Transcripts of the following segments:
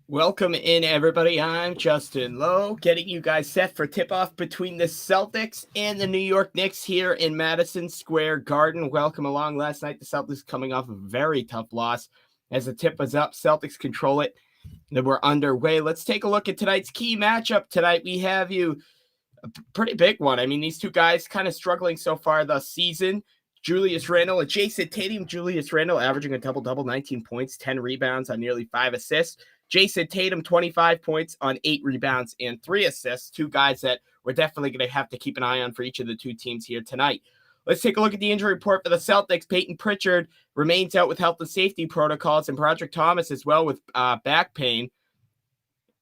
Welcome in, everybody. I'm Justin Lowe, getting you guys set for tip-off between the Celtics and the New York Knicks here in Madison Square Garden. Welcome along. Last night, the Celtics coming off a very tough loss. As the tip was up, Celtics control it. Then we're underway. Let's take a look at tonight's key matchup. Tonight, we have you a pretty big one. I mean, these two guys kind of struggling so far this season. Julius Randle and Jason Tatum. Julius Randle averaging a double-double, 19 points, 10 rebounds on nearly 5 assists. Jason Tatum, 25 points on 8 rebounds and 3 assists. Two guys that we're definitely going to have to keep an eye on for each of the two teams here tonight. Let's take a look at the injury report for the Celtics. Peyton Pritchard remains out with health and safety protocols, and Broderick Thomas as well with back pain.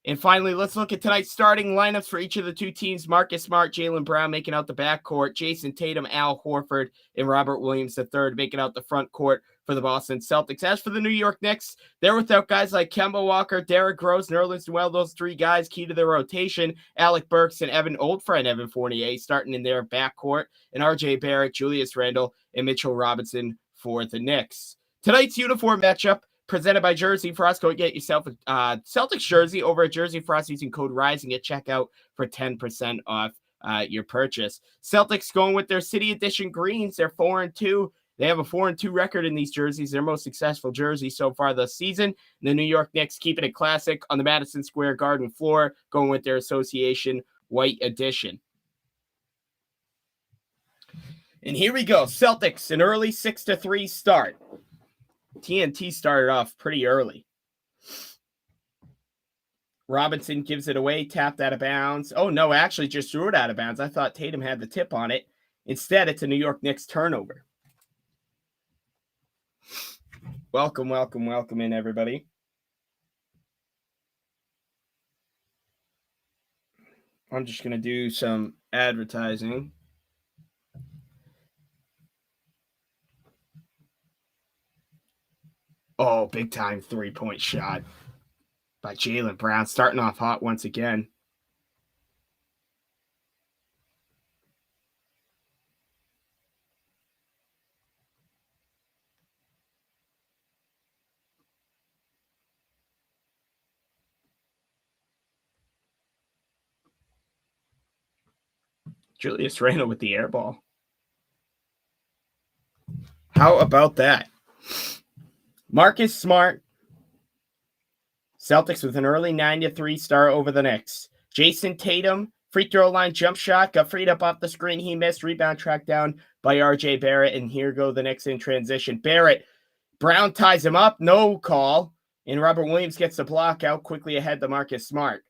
And finally, let's look at tonight's starting lineups for each of the two teams. Marcus Smart, Jaylen Brown making out the backcourt. Jason Tatum, Al Horford, and Robert Williams III making out the front court for the Boston Celtics. As for the New York Knicks, they're without guys like Kemba Walker, Derrick Rose, Nerlens Noel. Those three guys key to their rotation. Alec Burks and old friend Evan Fournier starting in their backcourt. And RJ Barrett, Julius Randle, and Mitchell Robinson for the Knicks. Tonight's uniform matchup presented by Jersey Frost. Go get yourself a Celtics jersey over at Jersey Frost using code RISING at checkout for 10% off your purchase. Celtics going with their City Edition greens. They're 4-2. They have a 4-2 record in these jerseys. Their most successful jersey so far this season. And the New York Knicks keeping it classic on the Madison Square Garden floor, going with their Association White Edition. And here we go. Celtics, an early 6-3 start. TNT started off pretty early. Robinson gives it away, tapped out of bounds. Oh, no, actually just threw it out of bounds. I thought Tatum had the tip on it. Instead, it's a New York Knicks turnover. Welcome in, everybody. I'm just going to do some advertising. Oh, big time 3-point shot by Jaylen Brown, starting off hot once again. Julius Randle with the air ball. How about that? Marcus Smart. Celtics with an early 9-3 start over the Knicks. Jason Tatum, free throw line jump shot, got freed up off the screen. He missed. Rebound tracked down by RJ Barrett, and here go the Knicks in transition. Barrett, Brown ties him up, no call, and Robert Williams gets the block out quickly ahead to Marcus Smart.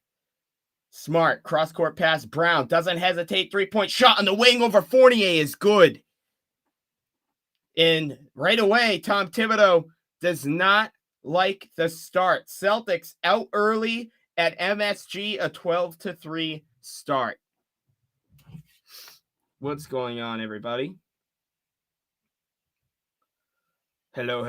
Smart, cross-court pass, Brown, doesn't hesitate, 3-point shot on the wing over Fournier is good. And right away, Tom Thibodeau does not like the start. Celtics out early at MSG, a 12-3 start. What's going on, everybody? Hello.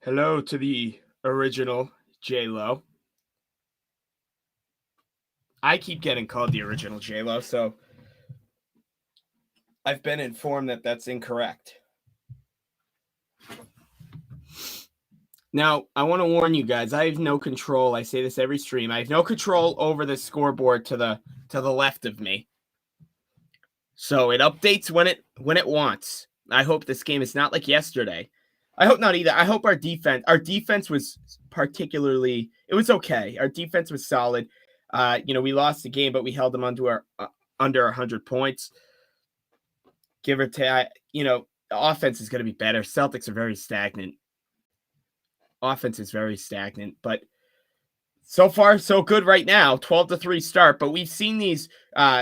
Hello to the original J-Lo. I keep getting called the original J-Lo, so I've been informed that that's incorrect. Now, I want to warn you guys, I have no control. I say this every stream. I have no control over the scoreboard to the left of me. So it updates when it wants. I hope this game is not like yesterday. I hope not either. I hope our defense was particularly, it was okay. Our defense was solid. We lost the game, but we held them under 100 points. Give or take, the offense is going to be better. Celtics are very stagnant. Offense is very stagnant, but so far so good right now. 12-3 start, but we've seen these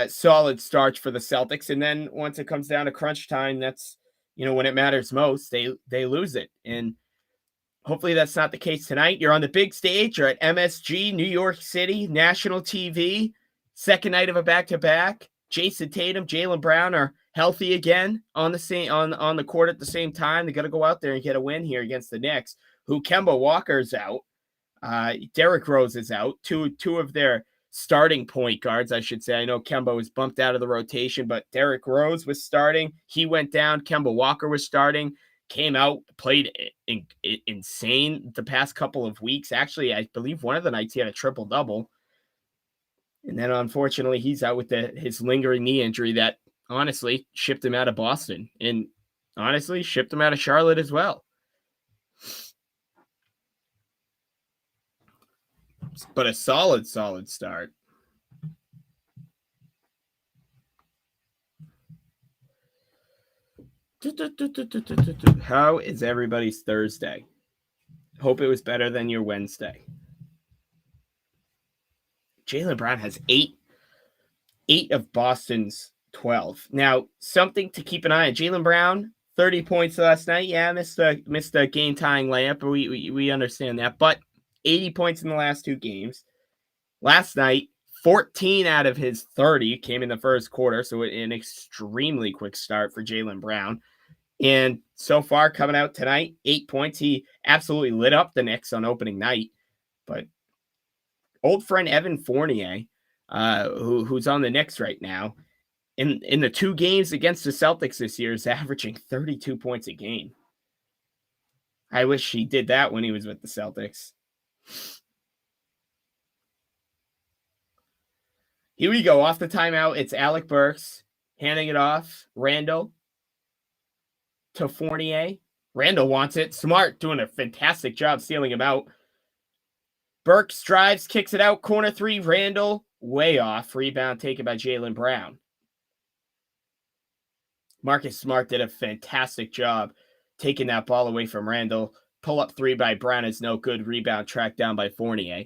solid starts for the Celtics, and then once it comes down to crunch time, that's when it matters most, they lose it. And hopefully that's not the case tonight. You're on the big stage. You're at MSG, New York City, national TV, second night of a back-to-back. Jason Tatum, Jaylen Brown are healthy again on the court at the same time. They got to go out there and get a win here against the Knicks, who Kemba Walker's out. Derrick Rose is out. Two of their starting point guards, I should say. I know Kemba was bumped out of the rotation, but Derrick Rose was starting. He went down. Kemba Walker was starting. Came out, played insane the past couple of weeks. Actually, I believe one of the nights he had a triple-double. And then, unfortunately, he's out with his lingering knee injury that, honestly, shipped him out of Boston. And, honestly, shipped him out of Charlotte as well. But a solid start. How is everybody's Thursday? Hope it was better than your Wednesday. Jaylen Brown has eight of Boston's 12. Now, something to keep an eye on. Jaylen Brown, 30 points last night. Yeah, missed a game-tying layup, but we understand that. But 80 points in the last two games. Last night, 14 out of his 30 came in the first quarter, so an extremely quick start for Jaylen Brown. And so far, coming out tonight, 8 points. He absolutely lit up the Knicks on opening night. But old friend Evan Fournier, who's on the Knicks right now, in the two games against the Celtics this year, is averaging 32 points a game. I wish he did that when he was with the Celtics. Here we go. Off the timeout, it's Alec Burks handing it off. Randall to Fournier. Randall wants it. Smart doing a fantastic job stealing him out. Burks drives, kicks it out. Corner three. Randall way off. Rebound taken by Jaylen Brown. Marcus Smart did a fantastic job taking that ball away from Randall. Pull up three by Brown is no good. Rebound tracked down by Fournier.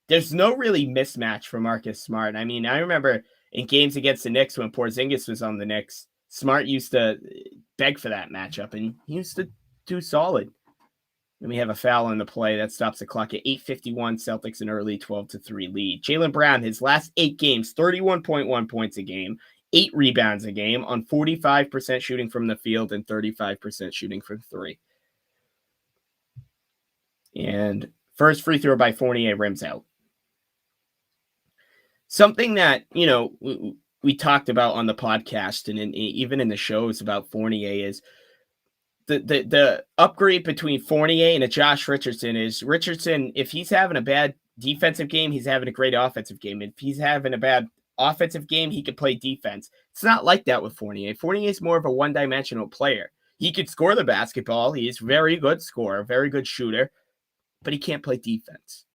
There's no really mismatch for Marcus Smart. I mean, I remember in games against the Knicks when Porzingis was on the Knicks, Smart used to beg for that matchup, and he used to do solid. Then we have a foul on the play that stops the clock at 8:51. Celtics an early 12-3 lead. Jaylen Brown, his last 8 games, 31.1 points a game, 8 rebounds a game on 45% shooting from the field and 35% shooting from three. And first free throw by Fournier rims out. Something that, we talked about on the podcast and even in the shows about Fournier is the upgrade between Fournier and a Josh Richardson is Richardson, if he's having a bad defensive game, he's having a great offensive game. If he's having a bad offensive game, he can play defense. It's not like that with Fournier. Fournier is more of a one-dimensional player. He could score the basketball. He is a very good scorer, very good shooter, but he can't play defense.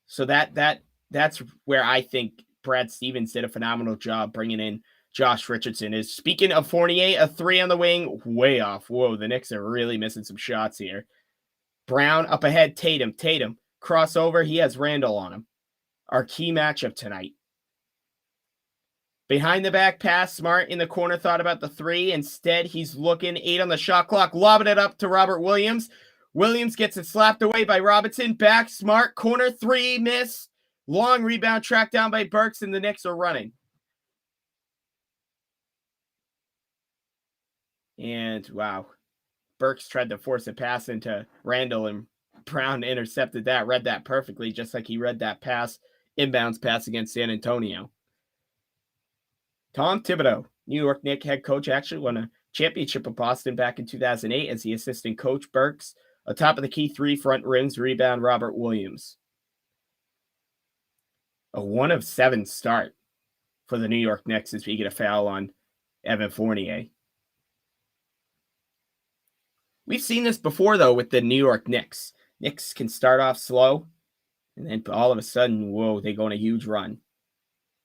So that's where I think Brad Stevens did a phenomenal job bringing in Josh Richardson. Is speaking of Fournier, a three on the wing, way off. Whoa, the Knicks are really missing some shots here. Brown up ahead, Tatum, crossover. He has Randall on him. Our key matchup tonight. Behind the back pass, Smart in the corner thought about the three. Instead, he's looking 8 on the shot clock, lobbing it up to Robert Williams. Williams gets it slapped away by Robinson. Back, Smart, corner three, miss. Long rebound tracked down by Burks, and the Knicks are running. And, wow, Burks tried to force a pass into Randall, and Brown intercepted that, read that perfectly, just like he read that inbounds pass against San Antonio. Tom Thibodeau, New York Knicks head coach, actually won a championship with Boston back in 2008 as the assistant coach. Burks, atop of the key three, front rims, rebound, Robert Williams. A 1 of 7 start for the New York Knicks as we get a foul on Evan Fournier. We've seen this before, though, with the New York Knicks. Knicks can start off slow, and then all of a sudden, whoa, they go on a huge run.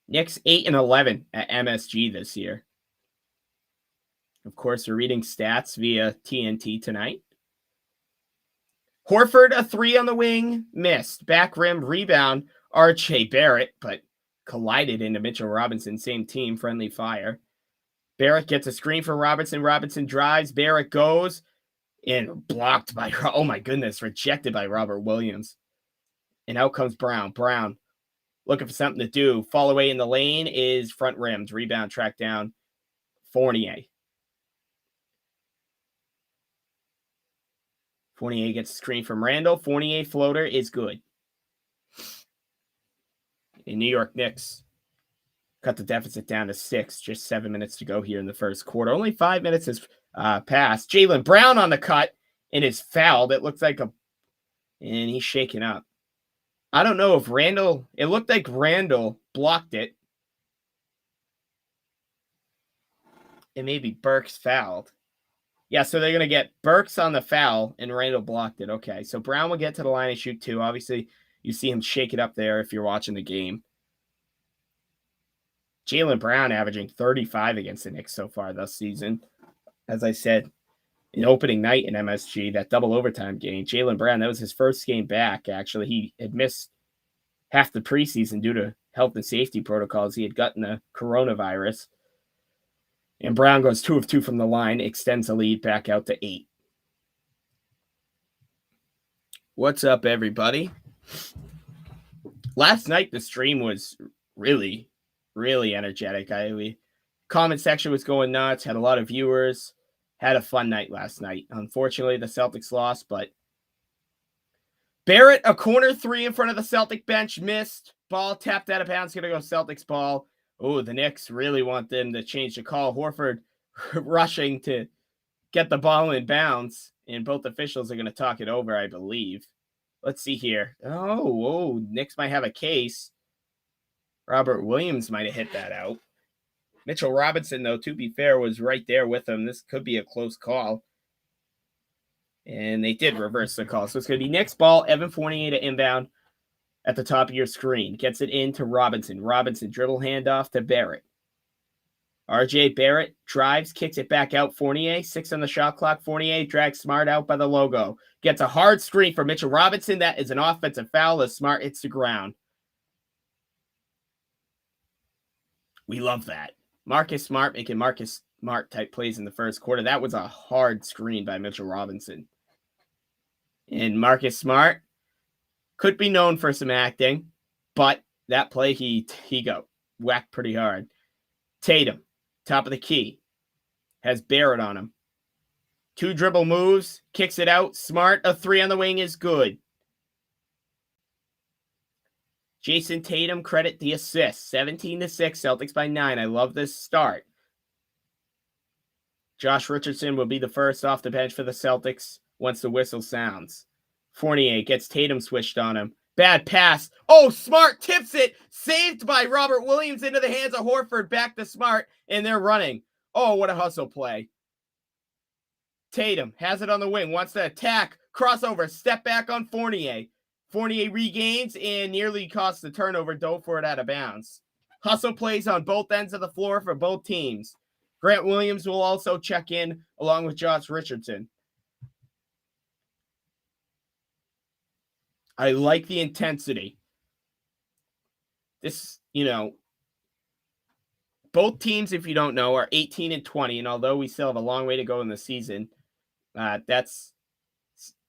Knicks 8-11 at MSG this year. Of course, we're reading stats via TNT tonight. Horford, a 3 on the wing, missed. Back rim, rebound, R.J. Barrett, but collided into Mitchell Robinson, same team, friendly fire. Barrett gets a screen from Robinson. Robinson drives. Barrett goes and blocked by, oh my goodness, rejected by Robert Williams. And out comes Brown. Brown looking for something to do. Fall away in the lane is front rimmed. Rebound track down. Fournier. Fournier gets a screen from Randall. Fournier floater is good. In New York Knicks cut the deficit down to 6. Just 7 minutes to go here in the first quarter. Only 5 minutes has passed. Jaylen Brown on the cut and is fouled. It looks like and he's shaking up. I don't know if Randall, it looked like Randall blocked it. And maybe Burks fouled. Yeah, so they're going to get Burks on the foul, and Randall blocked it. Okay, so Brown will get to the line and shoot 2. Obviously, you see him shake it up there if you're watching the game. Jaylen Brown averaging 35 against the Knicks so far this season. As I said, in opening night in MSG, that double overtime game, Jaylen Brown, that was his first game back, actually. He had missed half the preseason due to health and safety protocols. He had gotten the coronavirus. And Brown goes 2 of 2 from the line, extends the lead back out to 8. What's up, everybody? Last night, the stream was really, really energetic. Comment section was going nuts, had a lot of viewers, had a fun night last night. Unfortunately, the Celtics lost, but Barrett, a corner 3 in front of the Celtic bench, missed. Ball tapped out of bounds, going to go Celtics ball. Oh, the Knicks really want them to change the call. Horford rushing to get the ball in bounds, and both officials are going to talk it over, I believe. Let's see here. Oh, Knicks might have a case. Robert Williams might have hit that out. Mitchell Robinson, though, to be fair, was right there with him. This could be a close call. And they did reverse the call. So it's going to be Knicks ball, Evan Fournier to inbound. At the top of your screen. Gets it into Robinson. Robinson dribble handoff to Barrett. RJ Barrett drives, kicks it back out. Fournier, 6 on the shot clock. Fournier drags Smart out by the logo. Gets a hard screen for Mitchell Robinson. That is an offensive foul as Smart hits the ground. We love that. Marcus Smart making Marcus Smart type plays in the first quarter. That was a hard screen by Mitchell Robinson. And Marcus Smart could be known for some acting, but that play he got whacked pretty hard. Tatum, top of the key, has Barrett on him. 2 dribble moves, kicks it out. Smart, a 3 on the wing is good. Jason Tatum, credit the assist. 17-6, Celtics by 9. I love this start. Josh Richardson will be the first off the bench for the Celtics once the whistle sounds. Fournier gets Tatum switched on him. Bad pass. Oh, Smart tips it. Saved by Robert Williams into the hands of Horford. Back to Smart, and they're running. Oh, what a hustle play. Tatum has it on the wing. Wants to attack. Crossover. Step back on Fournier. Fournier regains and nearly costs the turnover. Dove for it out of bounds. Hustle plays on both ends of the floor for both teams. Grant Williams will also check in along with Josh Richardson. I like the intensity. This, both teams, if you don't know, are 18 and 20. And although we still have a long way to go in the season,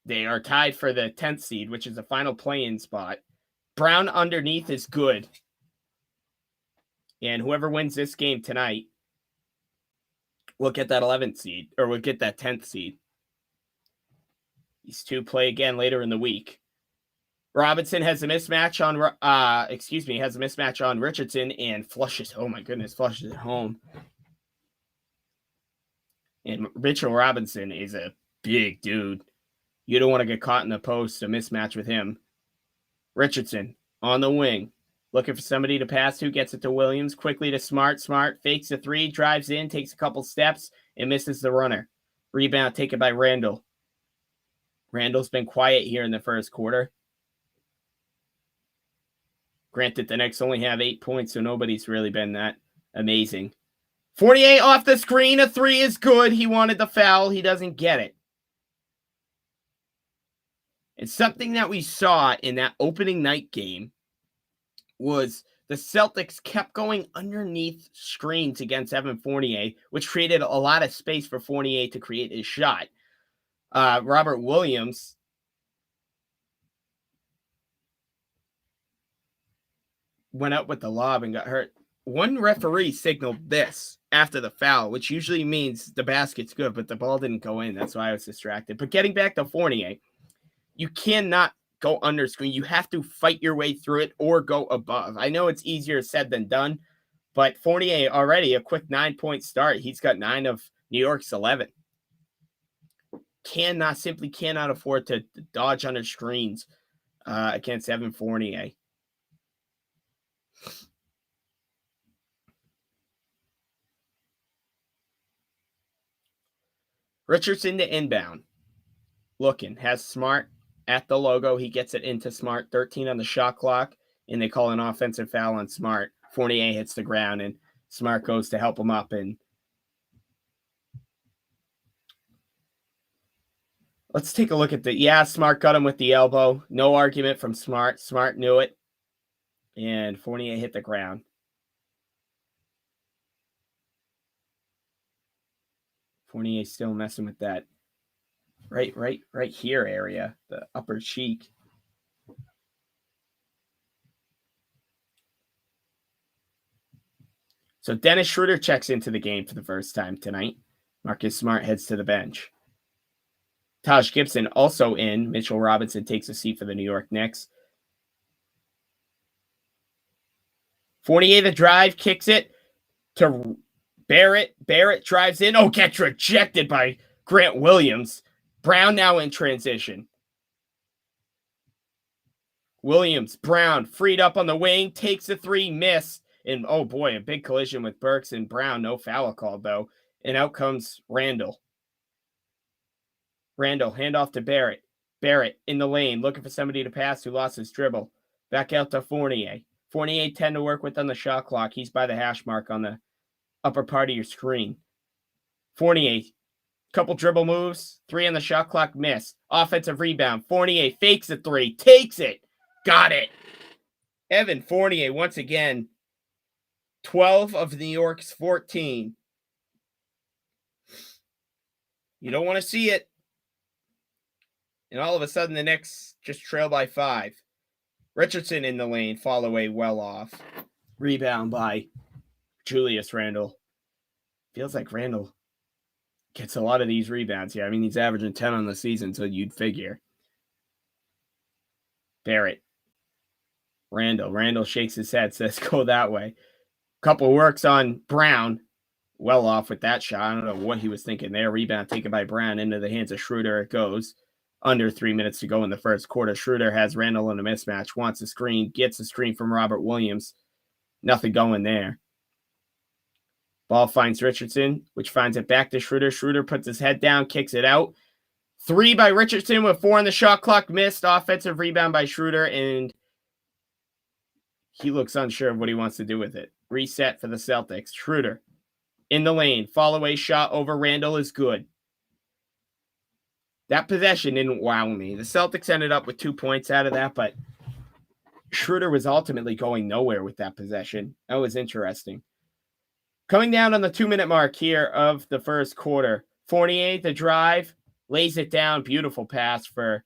they are tied for the 10th seed, which is the final play-in spot. Brown underneath is good. And whoever wins this game tonight will get that 11th seed, or will get that 10th seed. These two play again later in the week. Robinson has a mismatch on Richardson and flushes it home. And Mitchell Robinson is a big dude. You don't want to get caught in the post, a mismatch with him. Richardson on the wing, looking for somebody to pass to, gets it to Williams, quickly to Smart. Smart fakes a 3, drives in, takes a couple steps, and misses the runner. Rebound taken by Randall. Randall's been quiet here in the first quarter. Granted, the Knicks only have 8 points, so nobody's really been that amazing. Fournier off the screen. A 3 is good. He wanted the foul. He doesn't get it. And something that we saw in that opening night game was the Celtics kept going underneath screens against Evan Fournier, which created a lot of space for Fournier to create his shot. Robert Williams went up with the lob and got hurt. One referee signaled this after the foul, which usually means the basket's good, but the ball didn't go in. That's why I was distracted. But getting back to Fournier, you cannot go under screen. You have to fight your way through it or go above. I know it's easier said than done, but Fournier already a quick 9-point start. He's got 9 of New York's 11. Simply cannot afford to dodge under screens against Evan Fournier. Richardson to inbound. Looking, has Smart at the logo. He gets it into Smart, 13 on the shot clock, and they call an offensive foul on Smart. Fournier hits the ground, and Smart goes to help him up. And let's take a look at Smart got him with the elbow. No argument from Smart. Smart knew it, and Fournier hit the ground. Fournier still messing with that right here area, the upper cheek. So Dennis Schroeder checks into the game for the first time tonight. Marcus Smart heads to the bench. Taj Gibson also in. Mitchell Robinson takes a seat for the New York Knicks. Fournier the drive, kicks it to Barrett. Barrett drives in. Oh, gets rejected by Grant Williams. Brown now in transition. Williams, Brown, freed up on the wing, takes a 3, miss. And, oh boy, a big collision with Burks and Brown. No foul called, though. And out comes Randall. Randall, handoff to Barrett. Barrett in the lane, looking for somebody to pass who lost his dribble. Back out to Fournier. Fournier 10 to work with on the shot clock. He's by the hash mark on the upper part of your screen. Fournier, couple dribble moves, 3 on the shot clock, miss. Offensive rebound. Fournier fakes a 3, takes it. Got it. Evan Fournier, once again, 12 of New York's 14. You don't want to see it. And all of a sudden, the Knicks just trail by 5. Richardson in the lane, fall away well off. Rebound by Julius Randle. Feels like Randle gets a lot of these rebounds here. I mean, he's averaging 10 on the season, so you'd figure. Barrett. Randle shakes his head, says, go that way. Couple works on Brown. Well off with that shot. I don't know what he was thinking there. Rebound taken by Brown into the hands of Schroeder. It goes. Under 3 minutes to go in the first quarter. Schroeder has Randall in a mismatch, wants a screen, gets a screen from Robert Williams. Nothing going there. Ball finds Richardson, which finds it back to Schroeder. Schroeder puts his head down, kicks it out. 3 by Richardson with 4 on the shot clock, missed. Offensive rebound by Schroeder, and he looks unsure of what he wants to do with it. Reset for the Celtics. Schroeder in the lane. Fall away shot over Randall is good. That possession didn't wow me. The Celtics ended up with 2 points out of that, but Schroeder was ultimately going nowhere with that possession. That was interesting. Coming down on the 2-minute mark here of the first quarter. Fournier, the drive, lays it down. Beautiful pass for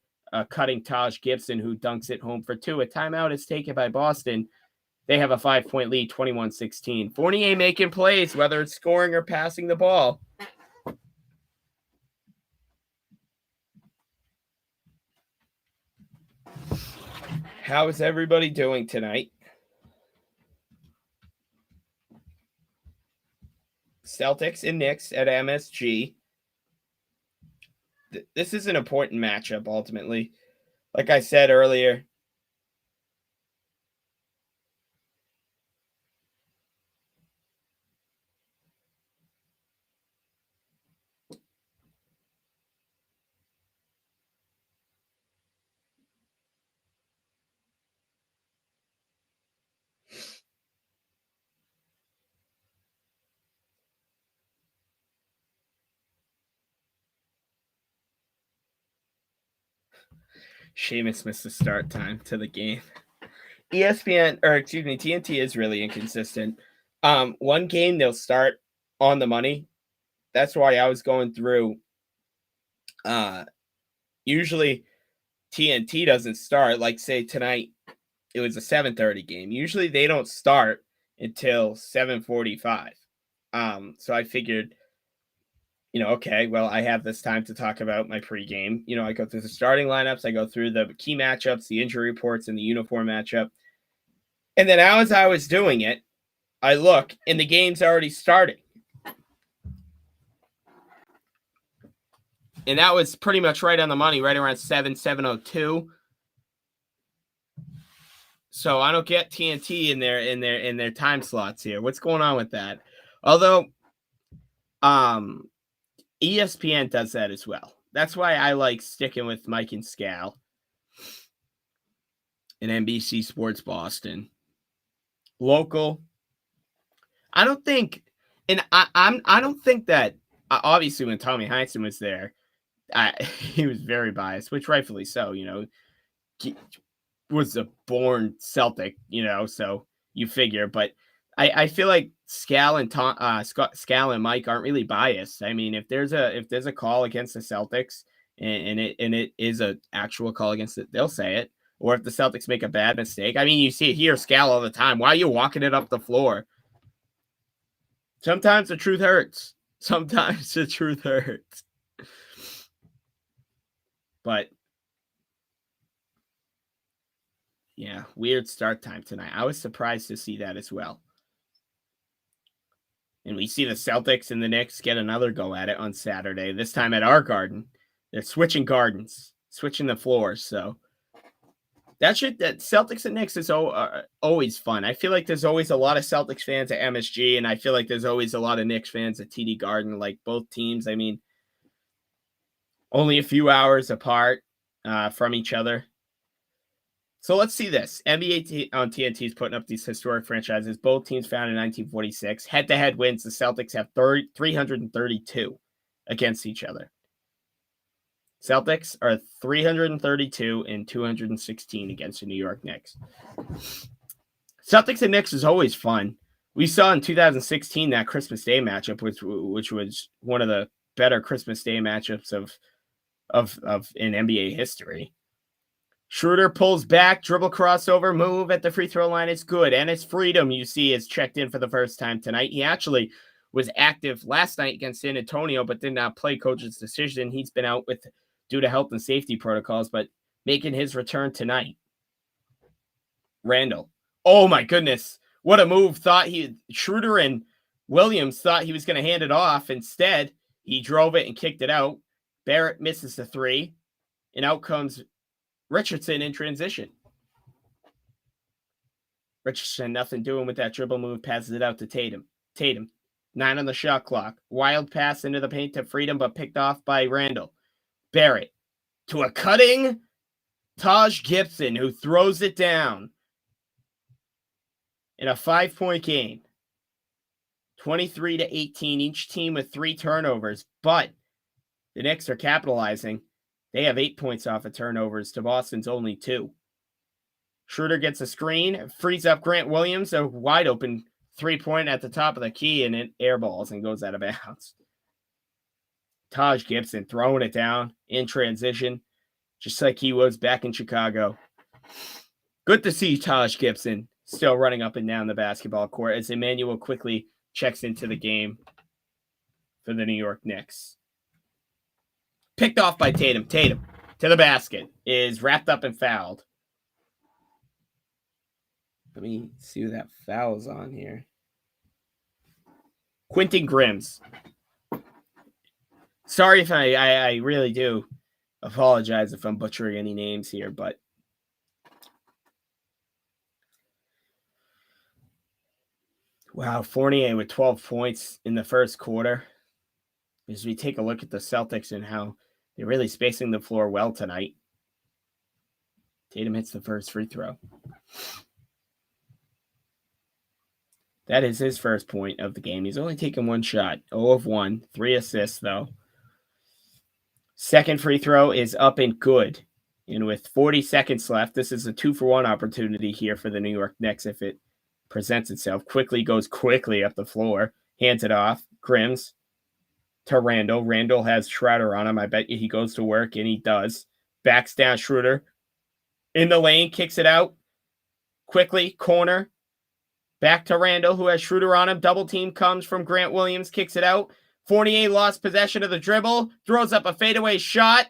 cutting Taj Gibson, who dunks it home for 2. A timeout is taken by Boston. They have a 5-point lead, 21-16. Fournier making plays, whether it's scoring or passing the ball. How is everybody doing tonight? Celtics and Knicks at MSG. This is an important matchup, ultimately. Like I said earlier, Sheamus missed the start time to the game. TNT is really inconsistent. One game they'll start on the money. That's why I was going through. Usually TNT doesn't start, like say tonight, it was a 7:30 game. Usually they don't start until 7:45. So I figured, okay, well, I have this time to talk about my pregame. I go through the starting lineups, I go through the key matchups, the injury reports, and the uniform matchup. And then as I was doing it, I look and the game's already starting. And that was pretty much right on the money, right around 7:02. So I don't get TNT in their time slots here. What's going on with that? Although ESPN does that as well. That's why I like sticking with Mike and Scal and NBC Sports Boston. Local. I don't think, and I don't think that obviously when Tommy Heinsohn was there, he was very biased, which rightfully so. He was a born Celtic, so you figure. But I feel like Scal and Mike aren't really biased. I mean, if there's a call against the Celtics and it is an actual call against it, they'll say it. Or if the Celtics make a bad mistake, I mean, you see it here, Scal all the time. Why are you walking it up the floor? Sometimes the truth hurts. Sometimes the truth hurts. But yeah, weird start time tonight. I was surprised to see that as well. And we see the Celtics and the Knicks get another go at it on Saturday, this time at our garden. They're switching gardens, switching the floors. So that Celtics and Knicks is always fun. I feel like there's always a lot of Celtics fans at MSG, and I feel like there's always a lot of Knicks fans at TD Garden, like both teams. I mean, only a few hours apart from each other. So let's see this. NBA on TNT is putting up these historic franchises. Both teams founded in 1946. Head-to-head wins, the Celtics have 332 against each other. Celtics are 332 and 216 against the New York Knicks. Celtics and Knicks is always fun. We saw in 2016 that Christmas Day matchup, which was one of the better Christmas Day matchups of in NBA history. Schroeder pulls back, dribble crossover, move at the free throw line. It's good. And it's Freedom, you see, is checked in for the first time tonight. He actually was active last night against San Antonio, but did not play. Coach's decision. He's been out due to health and safety protocols, but making his return tonight. Randall. Oh my goodness. What a move. Schroeder and Williams thought he was going to hand it off. Instead, he drove it and kicked it out. Barrett misses the three, and out comes Richardson in transition. Richardson, nothing doing with that dribble move, passes it out to Tatum. 9 on the shot clock. Wild pass into the paint to Freedom, but picked off by Randall. Barrett to a cutting Taj Gibson, who throws it down in a 5-point game. 23-18, each team with 3 turnovers, but the Knicks are capitalizing. They have 8 points off of turnovers to Boston's only 2. Schroeder gets a screen, frees up Grant Williams, a wide open 3-point at the top of the key, and it airballs and goes out of bounds. Taj Gibson throwing it down in transition, just like he was back in Chicago. Good to see Taj Gibson still running up and down the basketball court as Emmanuel quickly checks into the game for the New York Knicks. Picked off by Tatum. Tatum to the basket, is wrapped up and fouled. Let me see who that foul's on here. Quentin Grimes. Sorry if I really do apologize if I'm butchering any names here, but wow, Fournier with 12 points in the first quarter. As we take a look at the Celtics and how they're really spacing the floor well tonight. Tatum hits the first free throw. That is his first point of the game. He's only taken 1 shot. 0 of 1. 3 assists, though. Second free throw is up and good. And with 40 seconds left, this is a 2-for-1 opportunity here for the New York Knicks if it presents itself. Goes quickly up the floor. Hands it off. Grimes to Randall. Randall has Schroeder on him. I bet you he goes to work, and he does. Backs down Schroeder. In the lane, kicks it out. Quickly, corner. Back to Randall, who has Schroeder on him. Double team comes from Grant Williams, kicks it out. Fournier lost possession of the dribble, throws up a fadeaway shot,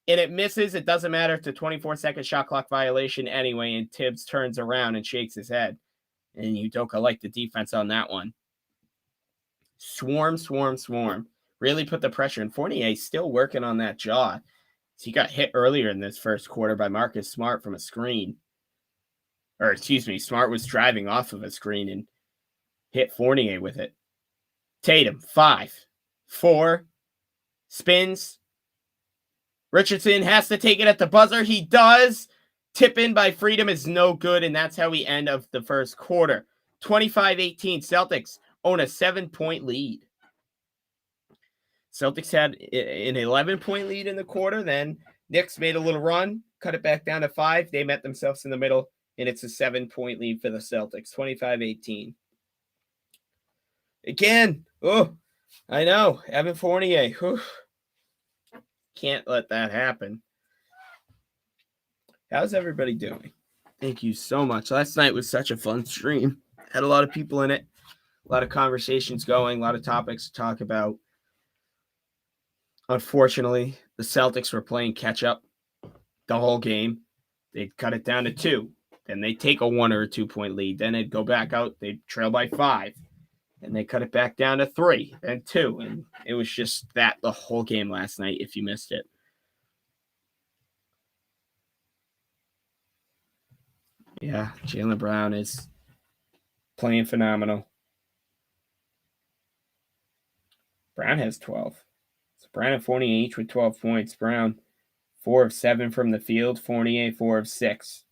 and it misses. It doesn't matter. It's a 24-second shot clock violation anyway, and Tibbs turns around and shakes his head. And Udoka liked the defense on that one. Swarm. Really put the pressure. And Fournier still working on that jaw. He got hit earlier in this first quarter by Marcus Smart from a screen. Or, excuse me, Smart was driving off of a screen and hit Fournier with it. Tatum, 5, 4, spins. Richardson has to take it at the buzzer. He does. Tip in by Freedom is no good, and that's how we end of the first quarter. 25-18, Celtics own a 7-point lead. Celtics had an 11-point lead in the quarter. Then Knicks made a little run, cut it back down to 5. They met themselves in the middle, and it's a 7-point lead for the Celtics, 25-18. Again, I know, Evan Fournier. Can't let that happen. How's everybody doing? Thank you so much. Last night was such a fun stream. Had a lot of people in it, a lot of conversations going, a lot of topics to talk about. Unfortunately, the Celtics were playing catch-up the whole game. They'd cut it down to 2. Then they'd take a 1 or a 2-point lead. Then they'd go back out. They'd trail by 5. And they cut it back down to 3 and 2. And it was just that the whole game last night if you missed it. Yeah, Jaylen Brown is playing phenomenal. Brown has 12. So Brown and Fournier each with 12 points. Brown, 4 of 7 from the field. Fournier, 4 of 6.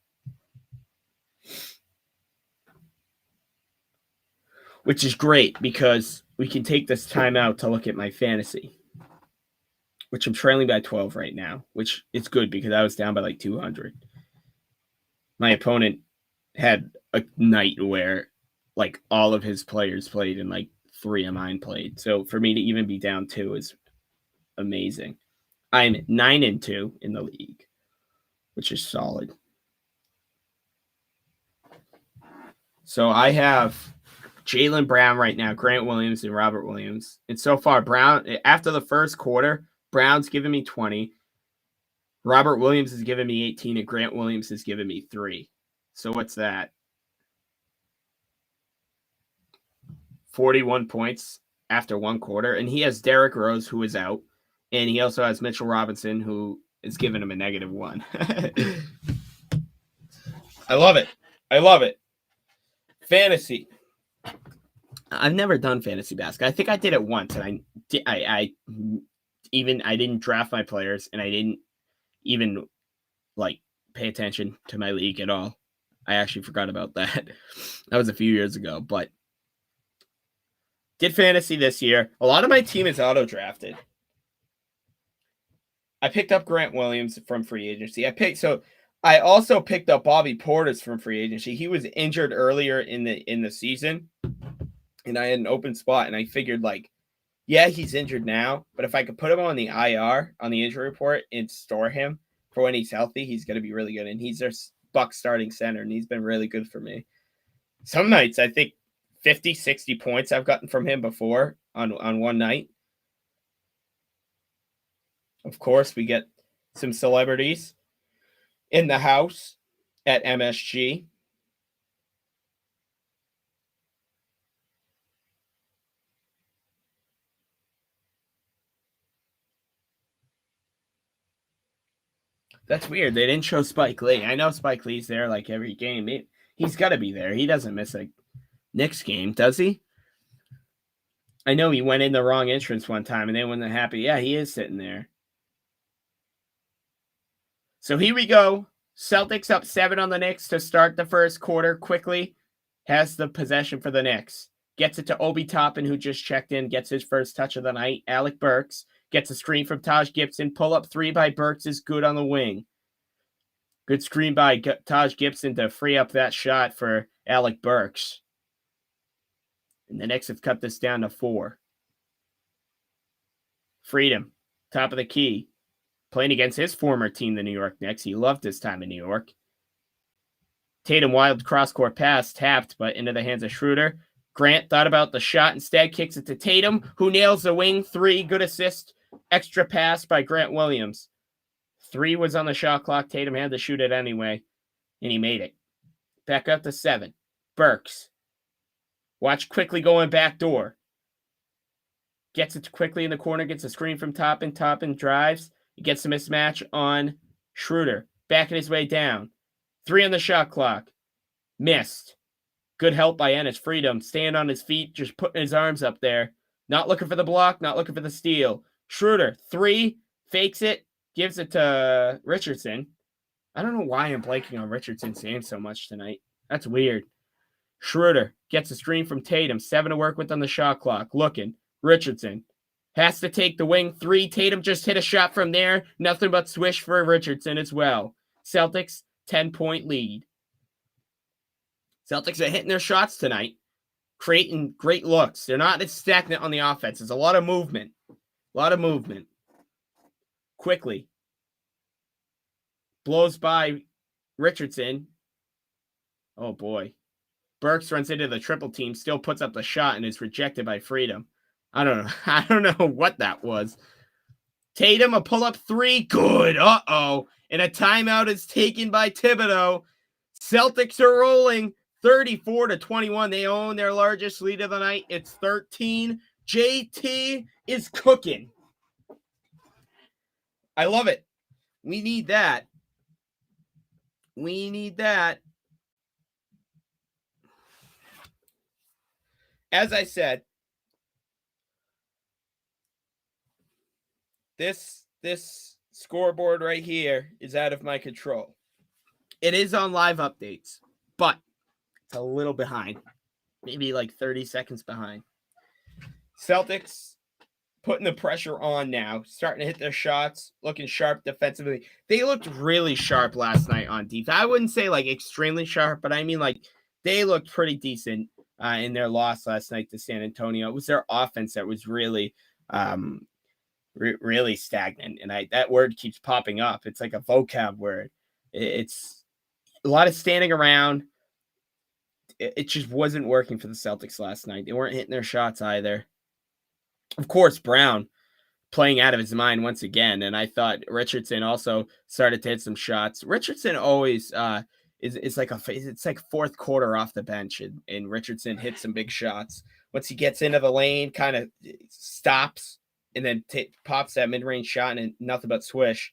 Which is great because we can take this time out to look at my fantasy, which I'm trailing by 12 right now, which is good because I was down by like 200. My opponent had a night where like all of his players played and like 3 of mine played. So for me to even be down 2 is amazing. I'm 9-2 in the league, which is solid. So I have Jaylen Brown right now, Grant Williams, and Robert Williams. And so far, Brown, after the first quarter, Brown's given me 20. Robert Williams has given me 18, and Grant Williams has given me 3. So what's that? 41 points after one quarter. And he has Derrick Rose, who is out. And he also has Mitchell Robinson, who is giving him a -1. I love it. I love it. Fantasy. I've never done fantasy basketball. I think I did it once, and I didn't draft my players, and I didn't even like pay attention to my league at all. I actually forgot about that. That was a few years ago, but did fantasy this year. A lot of my team is auto drafted. I picked up Grant Williams from free agency. I also picked up Bobby Portis from free agency. He was injured earlier in the season, and I had an open spot, and I figured like, yeah, he's injured now, but if I could put him on the IR on the injury report and store him for when he's healthy, he's going to be really good. And he's their Buck starting center, and he's been really good for me. Some nights, I think 50, 60 points I've gotten from him before on one night. Of course, we get some celebrities in the house at MSG. That's weird. They didn't show Spike Lee. I know Spike Lee's there like every game. He's got to be there. He doesn't miss a Knicks game, does he? I know he went in the wrong entrance one time and they weren't happy. Yeah, he is sitting there. So here we go. Celtics up 7 on the Knicks to start the first quarter quickly. Has the possession for the Knicks. Gets it to Obi Toppin, who just checked in. Gets his first touch of the night. Alec Burks gets a screen from Taj Gibson. Pull-up 3 by Burks is good on the wing. Good screen by Taj Gibson to free up that shot for Alec Burks. And the Knicks have cut this down to 4. Freedom, top of the key. Playing against his former team, the New York Knicks. He loved his time in New York. Tatum wild cross-court pass tapped, but into the hands of Schroeder. Grant thought about the shot, instead kicks it to Tatum, who nails the wing three. Good assist. Extra pass by Grant Williams. 3 was on the shot clock. Tatum had to shoot it anyway, and he made it. Back up to 7. Burks. Watch quickly going back door. Gets it quickly in the corner, gets a screen from Toppin. Toppin drives. He gets a mismatch on Schroeder. Backing his way down. 3 on the shot clock. Missed. Good help by Ennis. Freedom. Staying on his feet, just putting his arms up there. Not looking for the block, not looking for the steal. Schroeder, 3, fakes it, gives it to Richardson. I don't know why I'm blanking on Richardson's name so much tonight. That's weird. Schroeder gets a screen from Tatum. 7 to work with on the shot clock. Looking. Richardson has to take the wing 3. Tatum just hit a shot from there. Nothing but swish for Richardson as well. Celtics, 10-point lead. Celtics are hitting their shots tonight, creating great looks. They're not as stagnant on the offense. There's a lot of movement. Quickly. Blows by Richardson. Oh, boy. Burks runs into the triple team, still puts up the shot, and is rejected by Freedom. I don't know what that was. Tatum, a pull-up 3. Good. Uh-oh. And a timeout is taken by Thibodeau. Celtics are rolling 34-21. They own their largest lead of the night. It's 13. JT is cooking. I love it. We need that. As I said, this scoreboard right here is out of my control. It is on live updates, but it's a little behind. Maybe like 30 seconds behind. Celtics putting the pressure on now, starting to hit their shots, looking sharp defensively. They looked really sharp last night on defense. I wouldn't say like extremely sharp, but I mean like they looked pretty decent in their loss last night to San Antonio. It was their offense that was really really stagnant, and that word keeps popping up. It's like a vocab word. It's a lot of standing around. It just wasn't working for the Celtics last night. They weren't hitting their shots either. Of course, Brown playing out of his mind once again, and I thought Richardson also started to hit some shots. Richardson always is like it's like fourth quarter off the bench, and Richardson hits some big shots. Once he gets into the lane, kind of stops, and then pops that mid-range shot, and nothing but swish.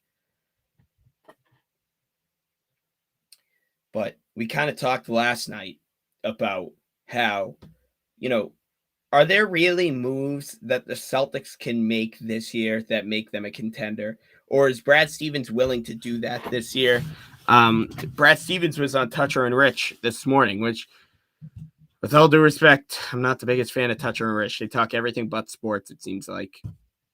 But we kind of talked last night about how, are there really moves that the Celtics can make this year that make them a contender? Or is Brad Stevens willing to do that this year? Brad Stevens was on Toucher and Rich this morning, which, with all due respect, I'm not the biggest fan of Toucher and Rich. They talk everything but sports, it seems like.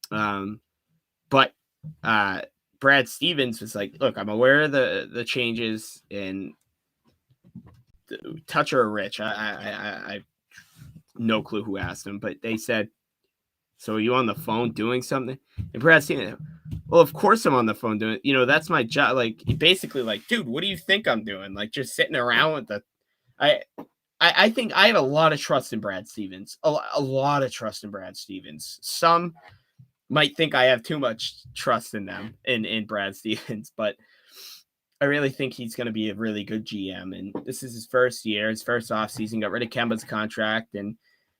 But Brad Stevens was like, look, I'm aware of the changes in Toucher or Rich. I no clue who asked him, but they said, so are you on the phone doing something? And Brad Stevens, well, of course I'm on the phone doing, that's my job. Like, basically like, dude, what do you think I'm doing? Like, just sitting around with I think I have a lot of trust in Brad Stevens, a lot of trust in Brad Stevens. Some might think I have too much trust in them, in Brad Stevens, but I really think he's going to be a really good GM. And this is his first year, his first offseason, got rid of Kemba's contract. And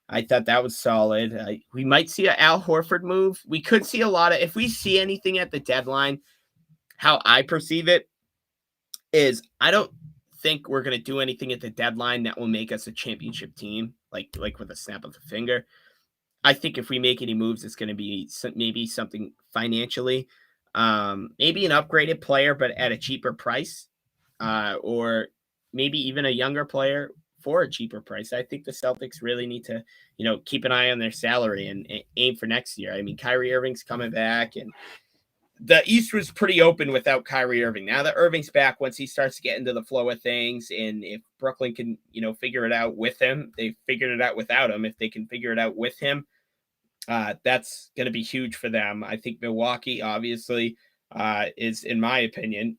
I thought that was solid. We might see an Al Horford move. We could see a lot of, if we see anything at the deadline, how I perceive it is I don't think we're going to do anything at the deadline that will make us a championship team, like with a snap of the finger. I think if we make any moves, it's going to be maybe something financially, maybe an upgraded player, but at a cheaper price, or maybe even a younger player for a cheaper price. I think the Celtics really need to, keep an eye on their salary and aim for next year. I mean, Kyrie Irving's coming back, and the East was pretty open without Kyrie Irving. Now that Irving's back, once he starts to get into the flow of things, and if Brooklyn can, figure it out with him, they figured it out without him. If they can figure it out with him, that's going to be huge for them. I think Milwaukee, obviously, is, in my opinion,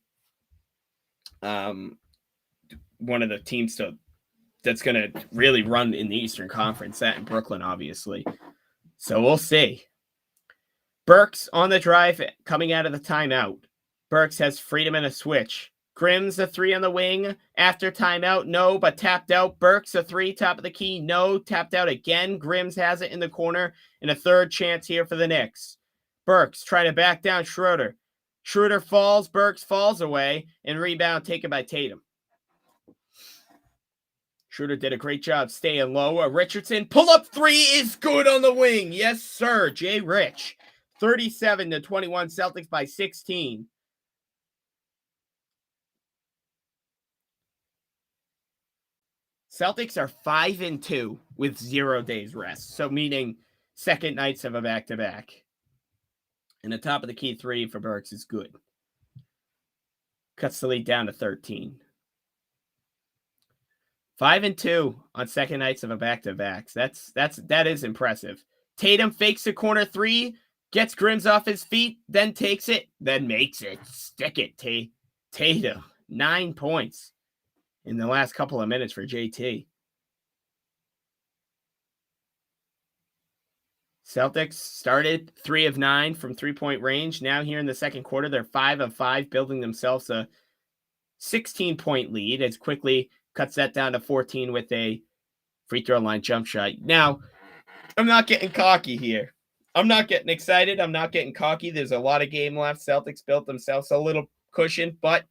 one of the teams that's going to really run in the Eastern Conference, that in Brooklyn, obviously. So we'll see. Burks on the drive coming out of the timeout. Burks has freedom in a switch. Grimm's a three on the wing. After timeout, no, but tapped out. Burks a three, top of the key, no, tapped out again. Grimm's has it in the corner, and a third chance here for the Knicks. Burks trying to back down Schroeder. Schroeder falls, Burks falls away, and rebound taken by Tatum. Schroeder did a great job staying low. Richardson, pull-up three is good on the wing. Yes, sir, Jay Rich. 37-21, Celtics by 16. Celtics are 5-2 with 0 days rest. So meaning second nights of a back-to-back. And the top of the key three for Burks is good. Cuts the lead down to 13. 5-2 on second nights of a back-to-back. That is impressive. Tatum fakes a corner three, gets Grimm's off his feet, then takes it, then makes it. Stick it, Tatum. 9 points in the last couple of minutes for JT. Celtics started 3 of 9 from three-point range. Now here in the second quarter, they're 5 of 5, building themselves a 16-point lead as quickly cuts that down to 14 with a free throw line jump shot. Now, I'm not getting cocky here. I'm not getting excited. I'm not getting cocky. There's a lot of game left. Celtics built themselves a little cushion, but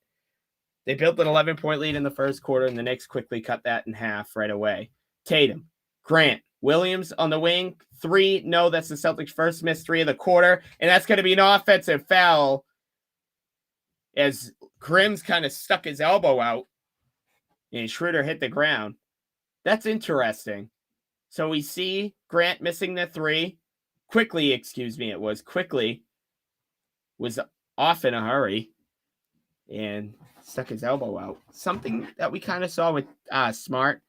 they built an 11-point lead in the first quarter, and the Knicks quickly cut that in half right away. Tatum, Grant, Williams on the wing. 3, no, that's the Celtics' first missed 3 of the quarter, and that's going to be an offensive foul as Grimm's kind of stuck his elbow out, and Schroeder hit the ground. That's interesting. So we see Grant missing the 3. Quickly was off in a hurry and stuck his elbow out. Something that we kind of saw with Smart.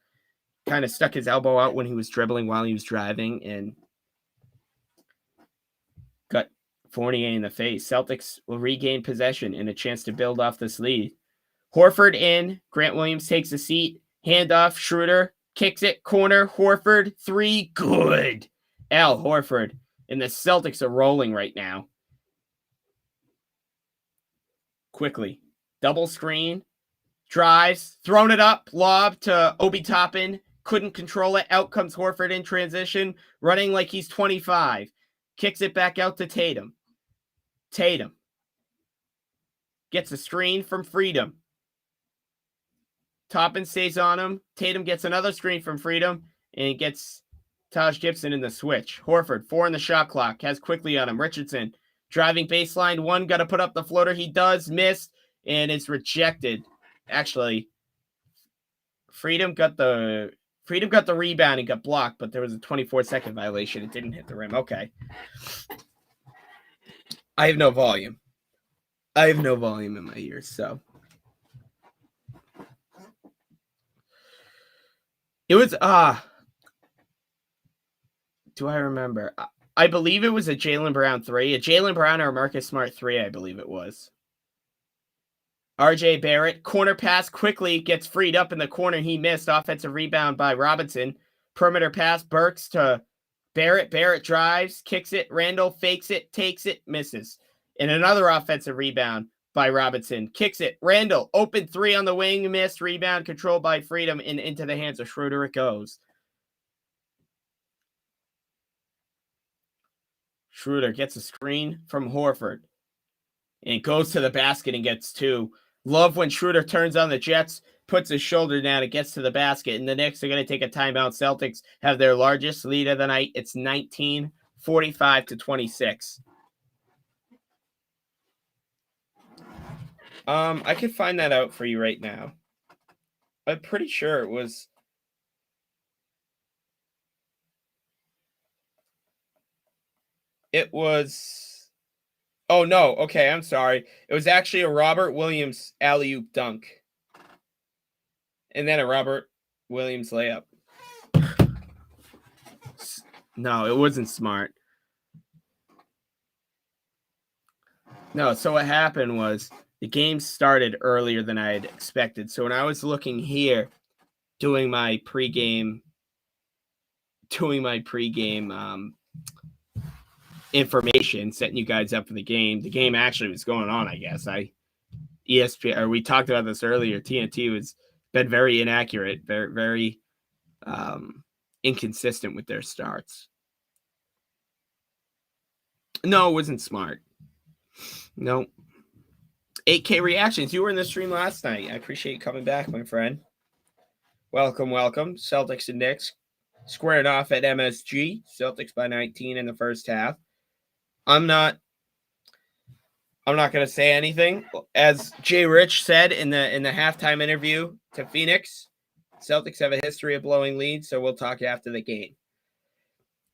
Kind of stuck his elbow out when he was dribbling while he was driving and got Fournier in the face. Celtics will regain possession and a chance to build off this lead. Horford in. Grant Williams takes a seat. Handoff. Schroeder kicks it. Corner. Horford. 3. Good. Al Horford. And the Celtics are rolling right now. Quickly. Double screen. Drives. Thrown it up. Lob to Obi Toppin. Couldn't control it. Out comes Horford in transition. Running like he's 25. Kicks it back out to Tatum. Tatum. Gets a screen from Freedom. Toppin stays on him. Tatum gets another screen from Freedom. And gets Taj Gibson in the switch. Horford, 4 in the shot clock. Has quickly on him. Richardson. Driving baseline. 1. Got to put up the floater. He does. Missed. And it's rejected. Actually, Freedom got the rebound and got blocked, but there was a 24-second violation. It didn't hit the rim. Okay. I have no volume. In my ears, so. It was, do I remember? I believe it was a Jaylen Brown 3. A Jaylen Brown or a Marcus Smart 3, I believe it was. RJ Barrett, corner pass quickly, gets freed up in the corner. He missed. Offensive rebound by Robinson. Perimeter pass, Burks to Barrett. Barrett drives, kicks it. Randall fakes it, takes it, misses. And another offensive rebound by Robinson. Kicks it. Randall, open 3 on the wing, missed. Rebound controlled by Freedom and into the hands of Schroeder it goes. Schroeder gets a screen from Horford. And goes to the basket and gets 2. Love when Schroeder turns on the Jets, puts his shoulder down, and gets to the basket. And the Knicks are going to take a timeout. Celtics have their largest lead of the night. It's 19, 45-26. I can find that out for you right now. I'm pretty sure it was. It was. Oh, no. Okay, I'm sorry. It was actually a Robert Williams alley-oop dunk. And then a Robert Williams layup. No, it wasn't Smart. No, so what happened was the game started earlier than I had expected. So when I was looking here, doing my pregame information, setting you guys up for the game actually was going on, I guess. ESPN, or we talked about this earlier, TNT was been very inaccurate, very inconsistent with their starts. No, it wasn't smart. No. 8K reactions. You were in the stream last night. I appreciate you coming back, my friend. Welcome. Celtics and Knicks squaring off at MSG. Celtics by 19 in the first half. I'm not going to say anything. As Jay Rich said in the halftime interview to Phoenix, Celtics have a history of blowing leads, so we'll talk after the game.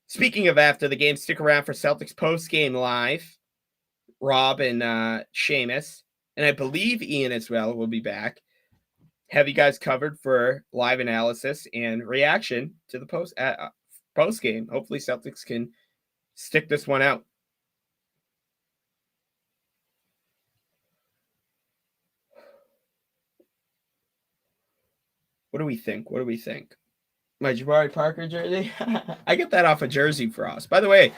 Speaking of after the game, stick around for Celtics post-game live. Rob and Seamus, and I believe Ian as well will be back. Have you guys covered for live analysis and reaction to the post game. Hopefully Celtics can stick this one out. What do we think? My Jabari Parker jersey? I get that off of Jersey Frost. By the way,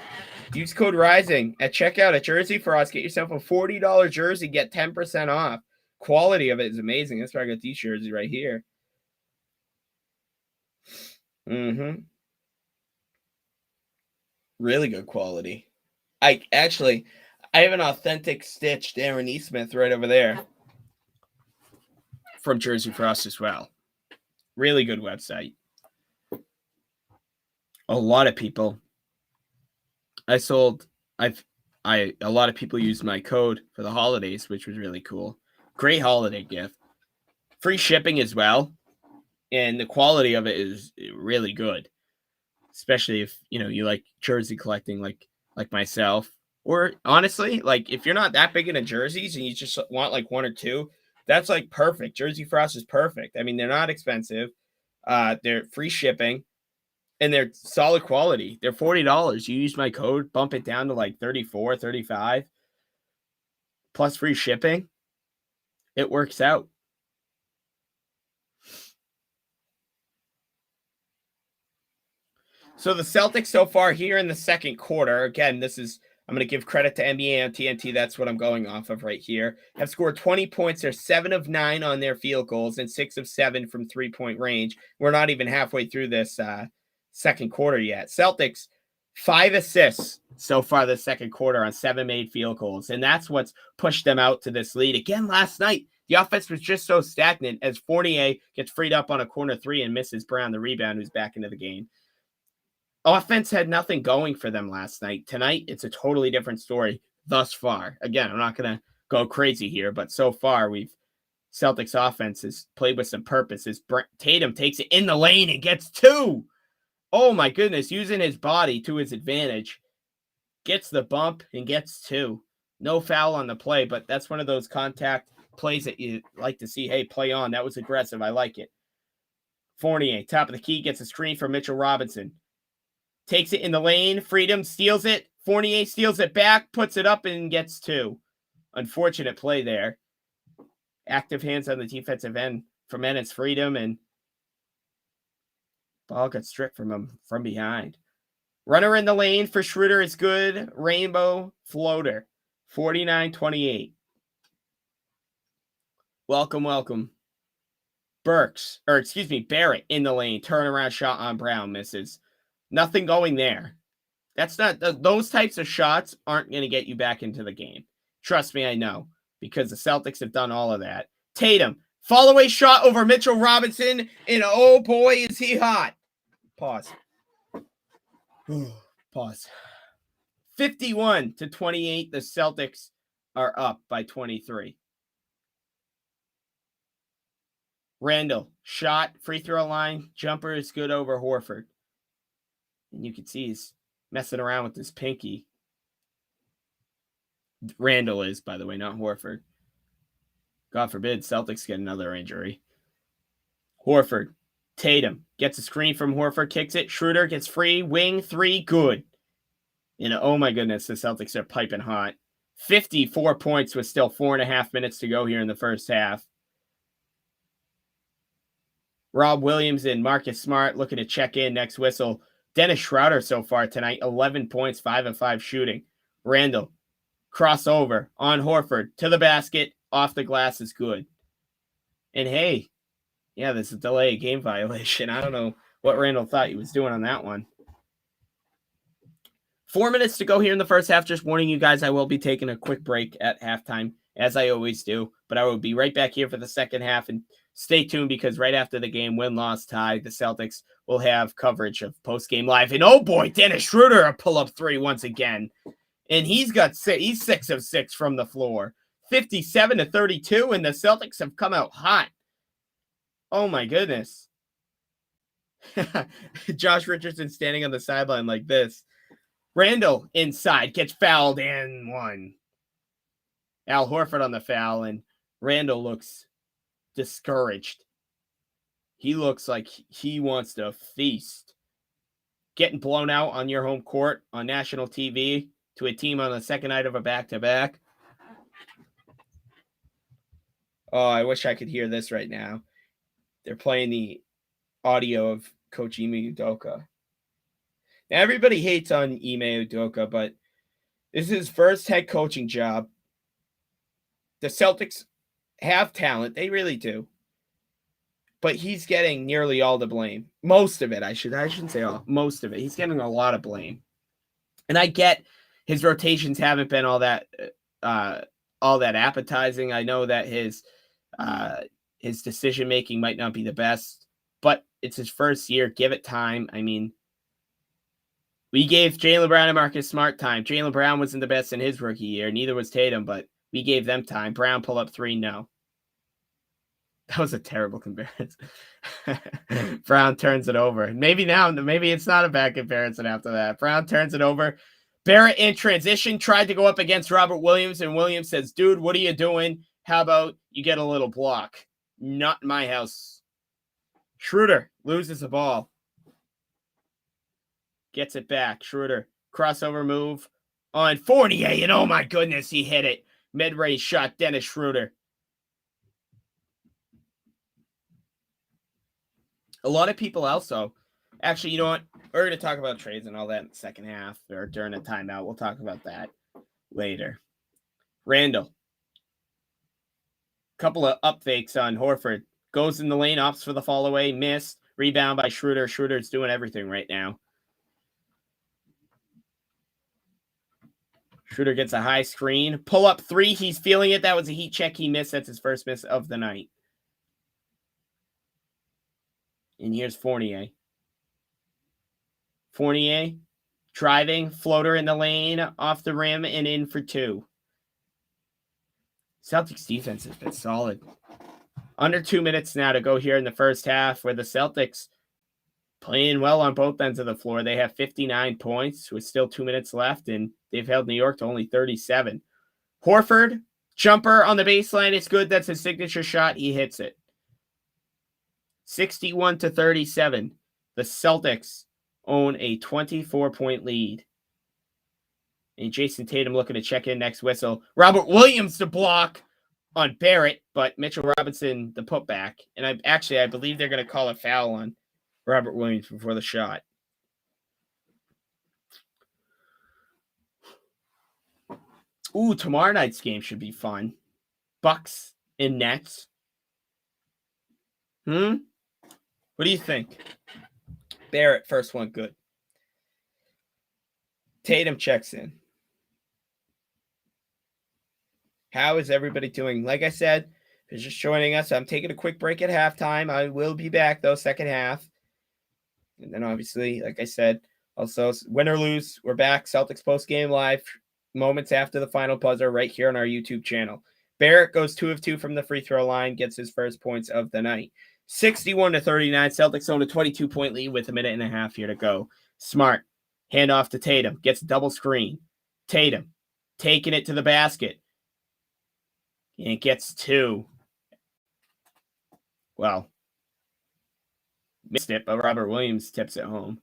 use code RISING at checkout at Jersey Frost. Get yourself a $40 jersey. Get 10% off. Quality of it is amazing. That's why I got these jerseys right here. Really good quality. I have an authentic stitched Aaron Nesmith right over there from Jersey Frost as well. Really good website. A lot of people. A lot of people used my code for the holidays, which was really cool. Great holiday gift. Free shipping as well. And the quality of it is really good. Especially if, you like jersey collecting like myself. Or honestly, like if you're not that big into jerseys and you just want like one or two, that's like perfect. Jersey Frost is perfect. I mean, they're not expensive. They're free shipping. And they're solid quality. They're $40. You use my code, bump it down to like $34, $35, plus free shipping. It works out. So the Celtics so far here in the second quarter, again, I'm going to give credit to NBA on TNT. That's what I'm going off of right here. Have scored 20 points. They're 7 of 9 on their field goals and 6 of 7 from 3-point range. We're not even halfway through this second quarter yet. Celtics, 5 assists so far this second quarter on 7 made field goals. And that's what's pushed them out to this lead. Again, last night, the offense was just so stagnant as Fournier gets freed up on a corner three and misses Brown, the rebound, who's back into the game. Offense had nothing going for them last night. Tonight, it's a totally different story thus far. Again, I'm not going to go crazy here, but so far, Celtics offense has played with some purpose. Tatum takes it in the lane and gets 2. Oh my goodness, using his body to his advantage. Gets the bump and gets 2. No foul on the play, but that's one of those contact plays that you like to see. Hey, play on. That was aggressive. I like it. Fournier, top of the key, gets a screen from Mitchell Robinson. Takes it in the lane. Freedom steals it. Fournier steals it back, puts it up, and gets 2. Unfortunate play there. Active hands on the defensive end from Enes Freedom, and ball got stripped from him from behind. Runner in the lane for Schroeder is good. Rainbow floater. 49-28. Welcome. Barrett in the lane. Turnaround shot on Brown, misses. Nothing going there. Those types of shots aren't going to get you back into the game. Trust me, I know, because the Celtics have done all of that. Tatum, follow-away shot over Mitchell Robinson, and oh boy, is he hot. Pause. 51-28, the Celtics are up by 23. Randall, shot, free throw line, jumper is good over Horford. And you can see he's messing around with his pinky. Randall is, by the way, not Horford. God forbid Celtics get another injury. Horford, Tatum gets a screen from Horford, kicks it. Schroeder gets free, wing 3, good. Oh my goodness, the Celtics are piping hot. 54 points with still 4.5 minutes to go here in the first half. Rob Williams and Marcus Smart looking to check in next whistle. Dennis Schroeder so far tonight, 11 points, 5 of 5 shooting. Randall, crossover on Horford to the basket, off the glass is good. And hey, yeah, this is a delay game violation. I don't know what Randall thought he was doing on that one. 4 minutes to go here in the first half. Just warning you guys, I will be taking a quick break at halftime, as I always do. But I will be right back here for the second half. And stay tuned, because right after the game, win, loss, tie, the Celtics will have coverage of post-game live. And oh boy, Dennis Schroeder, a pull-up three once again. And he's 6 of 6 from the floor. 57-32, and the Celtics have come out hot. Oh my goodness. Josh Richardson standing on the sideline like this. Randall inside, gets fouled and one. Al Horford on the foul, and Randall looks discouraged. He looks like he wants to feast. Getting blown out on your home court on national TV to a team on the second night of a back-to-back. Oh, I wish I could hear this right now. They're playing the audio of Coach Ime Udoka. Now, everybody hates on Ime Udoka, but this is his first head coaching job. The Celtics have talent. They really do. But he's getting nearly all the blame. Most of it, I shouldn't say all. Most of it. He's getting a lot of blame. And I get his rotations haven't been all that appetizing. I know that his decision-making might not be the best, but it's his first year. Give it time. I mean, we gave Jaylen Brown and Marcus Smart time. Jaylen Brown wasn't the best in his rookie year. Neither was Tatum, but we gave them time. Brown pull up 3, no. That was a terrible comparison. Brown turns it over. Maybe it's not a bad comparison after that. Brown turns it over. Barrett in transition tried to go up against Robert Williams, and Williams says, dude, what are you doing? How about you get a little block? Not in my house. Schroeder loses the ball. Gets it back. Schroeder, crossover move on Fournier, and oh my goodness, he hit it. Mid-range shot, Dennis Schroeder. A lot of people also, actually, you know what? We're going to talk about trades and all that in the second half or during a timeout. We'll talk about that later. Randall. Couple of up fakes on Horford. Goes in the lane, opts for the fall away, missed. Rebound by Schroeder. Schroeder's doing everything right now. Schroeder gets a high screen. Pull up 3. He's feeling it. That was a heat check. He missed. That's his first miss of the night. And here's Fournier. Fournier driving, floater in the lane, off the rim, and in for 2. Celtics defense has been solid. Under 2 minutes now to go here in the first half, where the Celtics playing well on both ends of the floor. They have 59 points with still 2 minutes left, and they've held New York to only 37. Horford, jumper on the baseline. It's good. That's his signature shot. He hits it. 61-37. The Celtics own a 24-point lead. And Jason Tatum looking to check in next whistle. Robert Williams to block on Barrett, but Mitchell Robinson the putback. And I believe they're going to call a foul on Robert Williams before the shot. Ooh, tomorrow night's game should be fun. Bucks and Nets. What do you think? Barrett, first one, good. Tatum checks in. How is everybody doing? Like I said, if you're just joining us, I'm taking a quick break at halftime. I will be back, though, second half. And then, obviously, like I said, also, win or lose, we're back. Celtics post-game live moments after the final buzzer right here on our YouTube channel. Barrett goes 2 of 2 from the free throw line, gets his first points of the night. 61-39, Celtics own a 22-point lead with a minute and a half here to go. Smart, handoff to Tatum, gets a double screen. Tatum, taking it to the basket. And it gets 2. Well, missed it, but Robert Williams tips it home.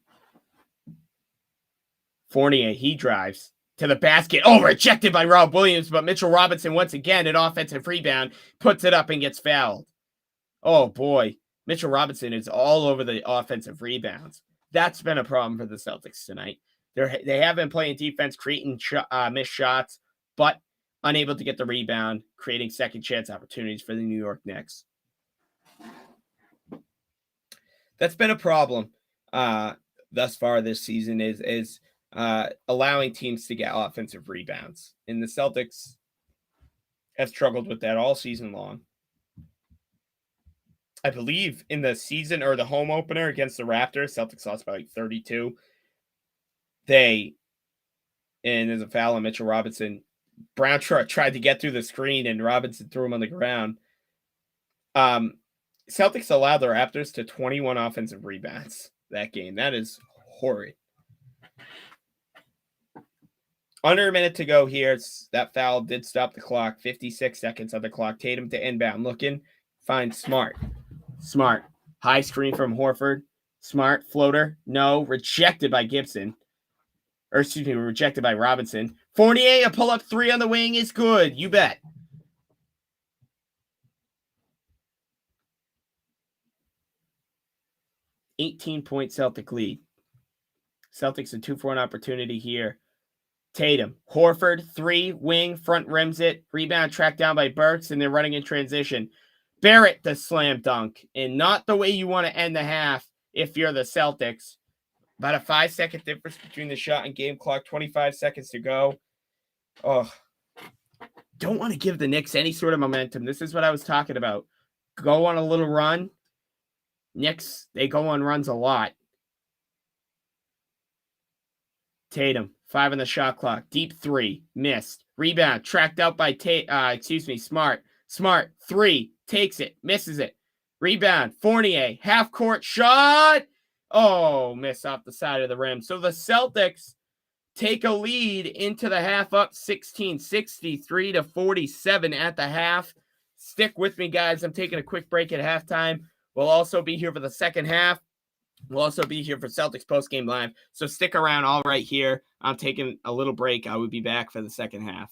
Fournier, he drives. to the basket. Oh, rejected by Rob Williams, but Mitchell Robinson, once again, an offensive rebound, puts it up and gets fouled. Oh, boy. Mitchell Robinson is all over the offensive rebounds. That's been a problem for the Celtics tonight. They have been playing defense, creating missed shots, but unable to get the rebound, creating second chance opportunities for the New York Knicks. That's been a problem thus far this season is allowing teams to get offensive rebounds. And the Celtics have struggled with that all season long. I believe in the season or the home opener against the Raptors, Celtics lost by like 32. And there's a foul on Mitchell Robinson. Brown tried to get through the screen and Robinson threw him on the ground. Celtics allowed the Raptors to 21 offensive rebounds that game. That is horrid. Under a minute to go here. That foul did stop the clock. 56 seconds on the clock. Tatum to inbound. Looking. Finds Smart. High screen from Horford. Smart. Floater. No. Rejected by Gibson. Or excuse me, rejected by Robinson. Fournier, a pull-up three on the wing is good. You bet. $18-point Celtic lead. Celtics a 2-for-1 opportunity here. Tatum. Horford, three, wing, front rims it. Rebound tracked down by Burks, and they're running in transition. Barrett, the slam dunk. And not the way you want to end the half if you're the Celtics. About a 5-second difference between the shot and game clock. 25 seconds to go. Oh, don't want to give the Knicks any sort of momentum. This is what I was talking about. Go on a little run. Knicks, they go on runs a lot. Tatum, 5 on the shot clock. Deep three, missed. Rebound, tracked out by Smart. Smart, three, takes it, misses it. Rebound, Fournier, half court shot. Oh, miss off the side of the rim. So the Celtics take a lead into the half, up 16, 63-47 at the half. Stick with me, guys. I'm taking a quick break at halftime. We'll also be here for the second half. We'll also be here for Celtics postgame live. So stick around all right here. I'm taking a little break. I will be back for the second half.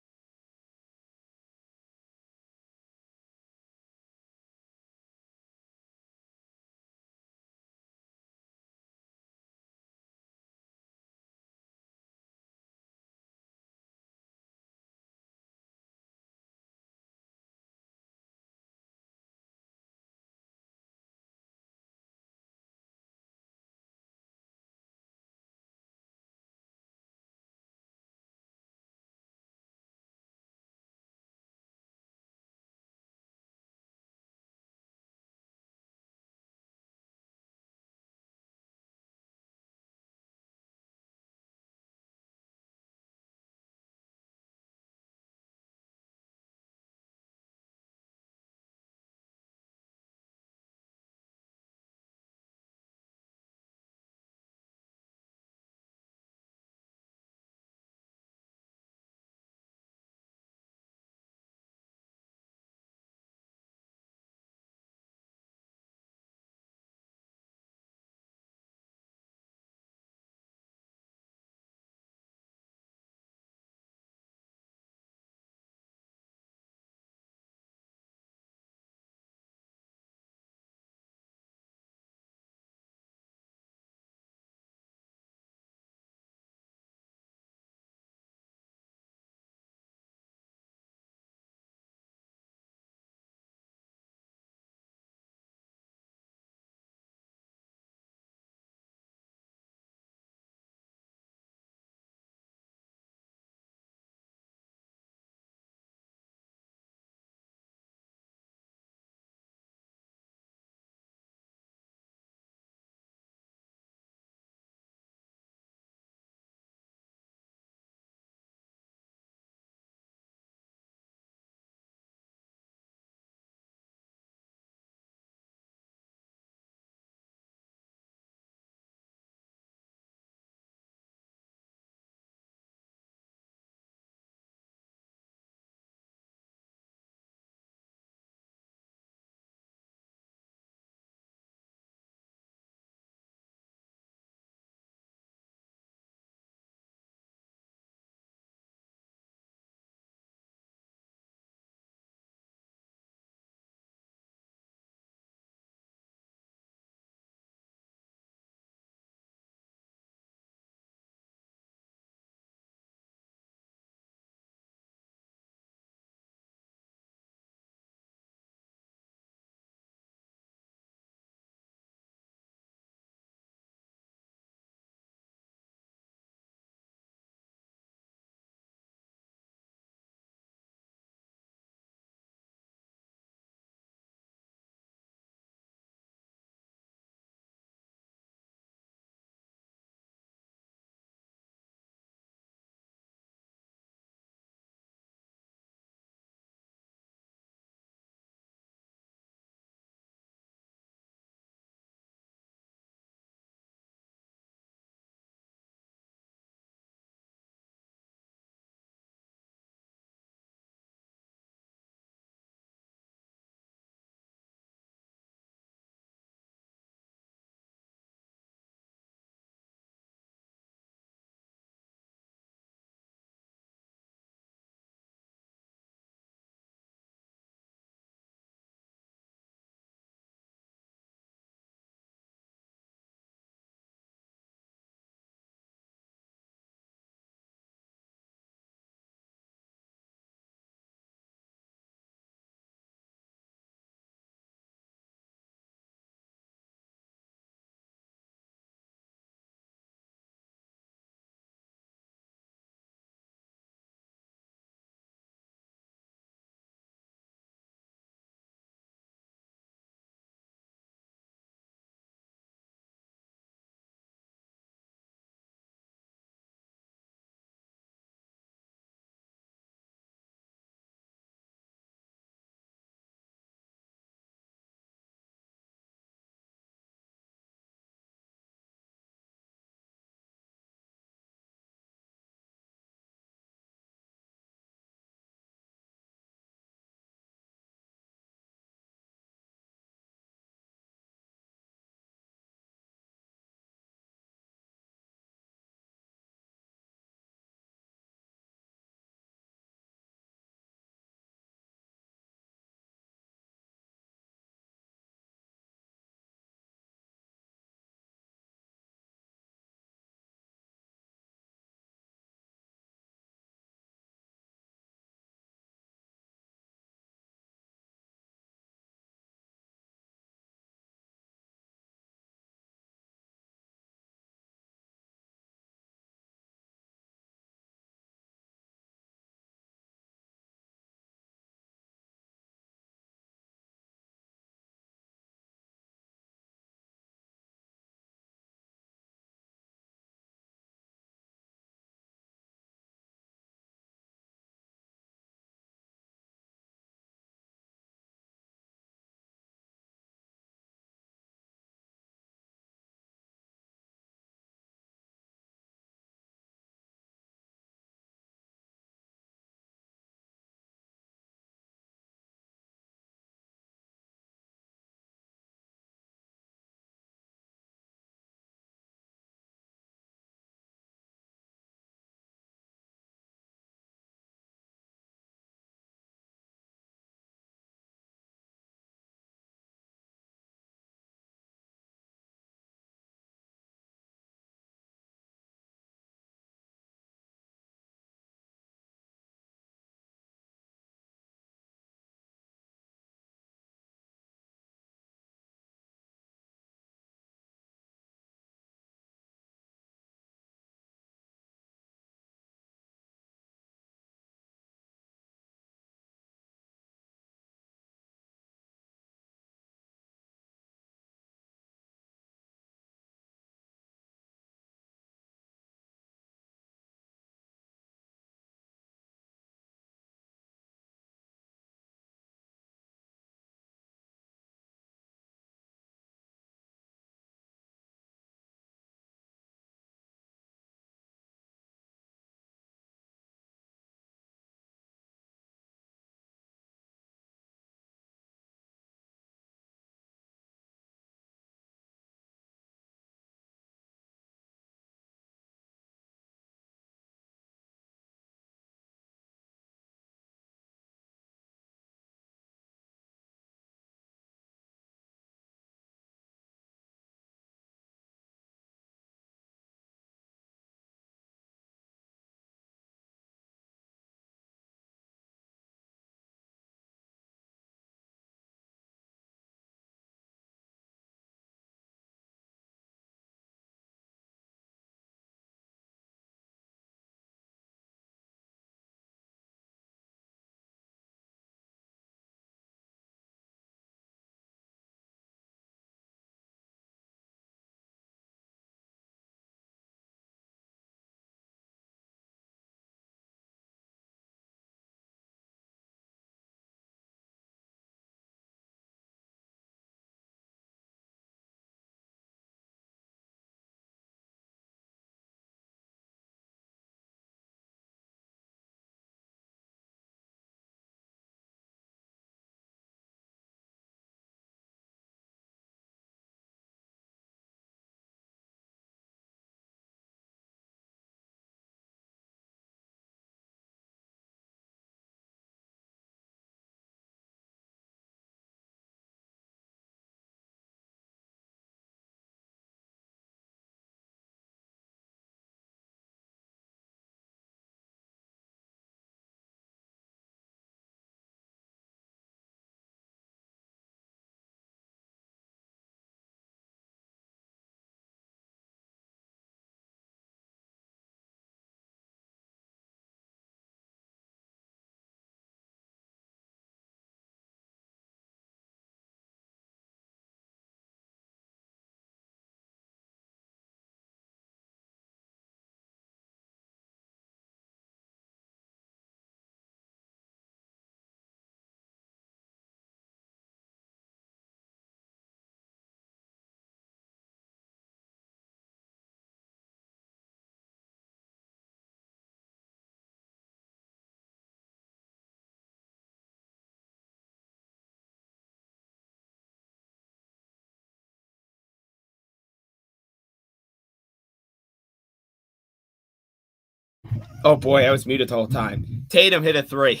Oh boy, I was muted the whole time. Tatum hit a three.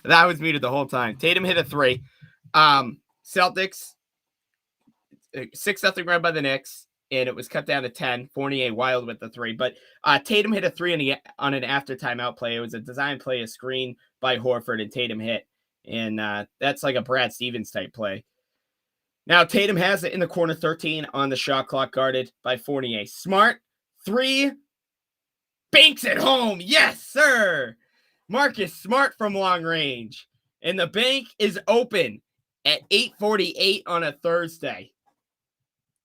That was muted the whole time. Tatum hit a three. Celtics 6-0 run by the Knicks, and it was cut down to 10. Fournier wild with the three, but Tatum hit a three on an after timeout play. It was a design play, a screen by Horford, and Tatum hit, and that's like a Brad Stevens type play. Now Tatum has it in the corner, 13 on the shot clock, guarded by Fournier. Smart three. Banks at home. Yes, sir. Marcus Smart from long range. And the bank is open at 8:48 on a Thursday.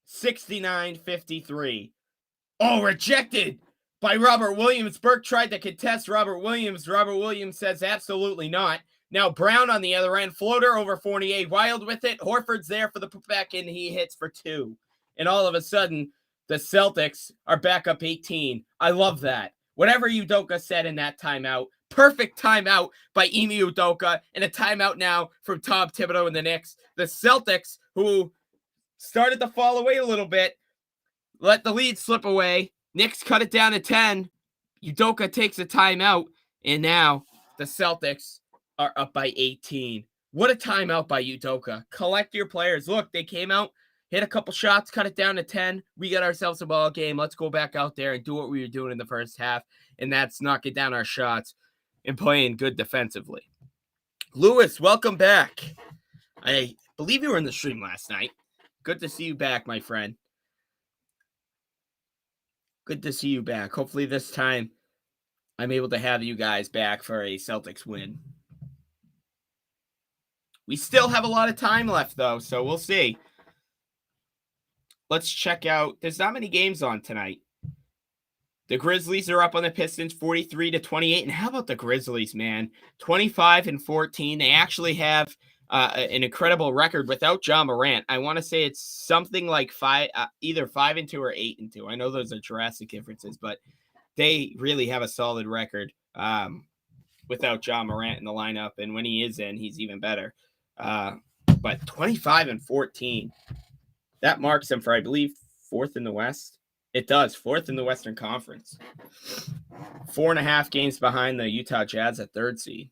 69-53. Oh, rejected by Robert Williams. Burke tried to contest Robert Williams. Robert Williams says absolutely not. Now Brown on the other end. Floater over Fournier. Wild with it. Horford's there for the putback, and he hits for two. And all of a sudden, the Celtics are back up 18. I love that. Whatever Udoka said in that timeout, perfect timeout by Ime Udoka, and a timeout now from Tom Thibodeau and the Knicks. The Celtics, who started to fall away a little bit, let the lead slip away. Knicks cut it down to 10. Udoka takes a timeout, and now the Celtics are up by 18. What a timeout by Udoka. Collect your players. Look, they came out, hit a couple shots, cut it down to 10. We got ourselves a ball game. Let's go back out there and do what we were doing in the first half, and that's knocking down our shots and playing good defensively. Lewis, welcome back. I believe you were in the stream last night. Good to see you back, my friend. Good to see you back. Hopefully this time I'm able to have you guys back for a Celtics win. We still have a lot of time left, though, so we'll see. Let's check out. There's not many games on tonight. The Grizzlies are up on the Pistons 43-28. And how about the Grizzlies, man? 25-14. They actually have an incredible record without Ja Morant. I want to say it's something like either 5-2 or 8-2. I know those are drastic differences, but they really have a solid record without Ja Morant in the lineup. And when he is in, he's even better. But 25-14, that marks them for, I believe, fourth in the West. It does, fourth in the Western Conference. 4.5 games behind the Utah Jazz at third seed.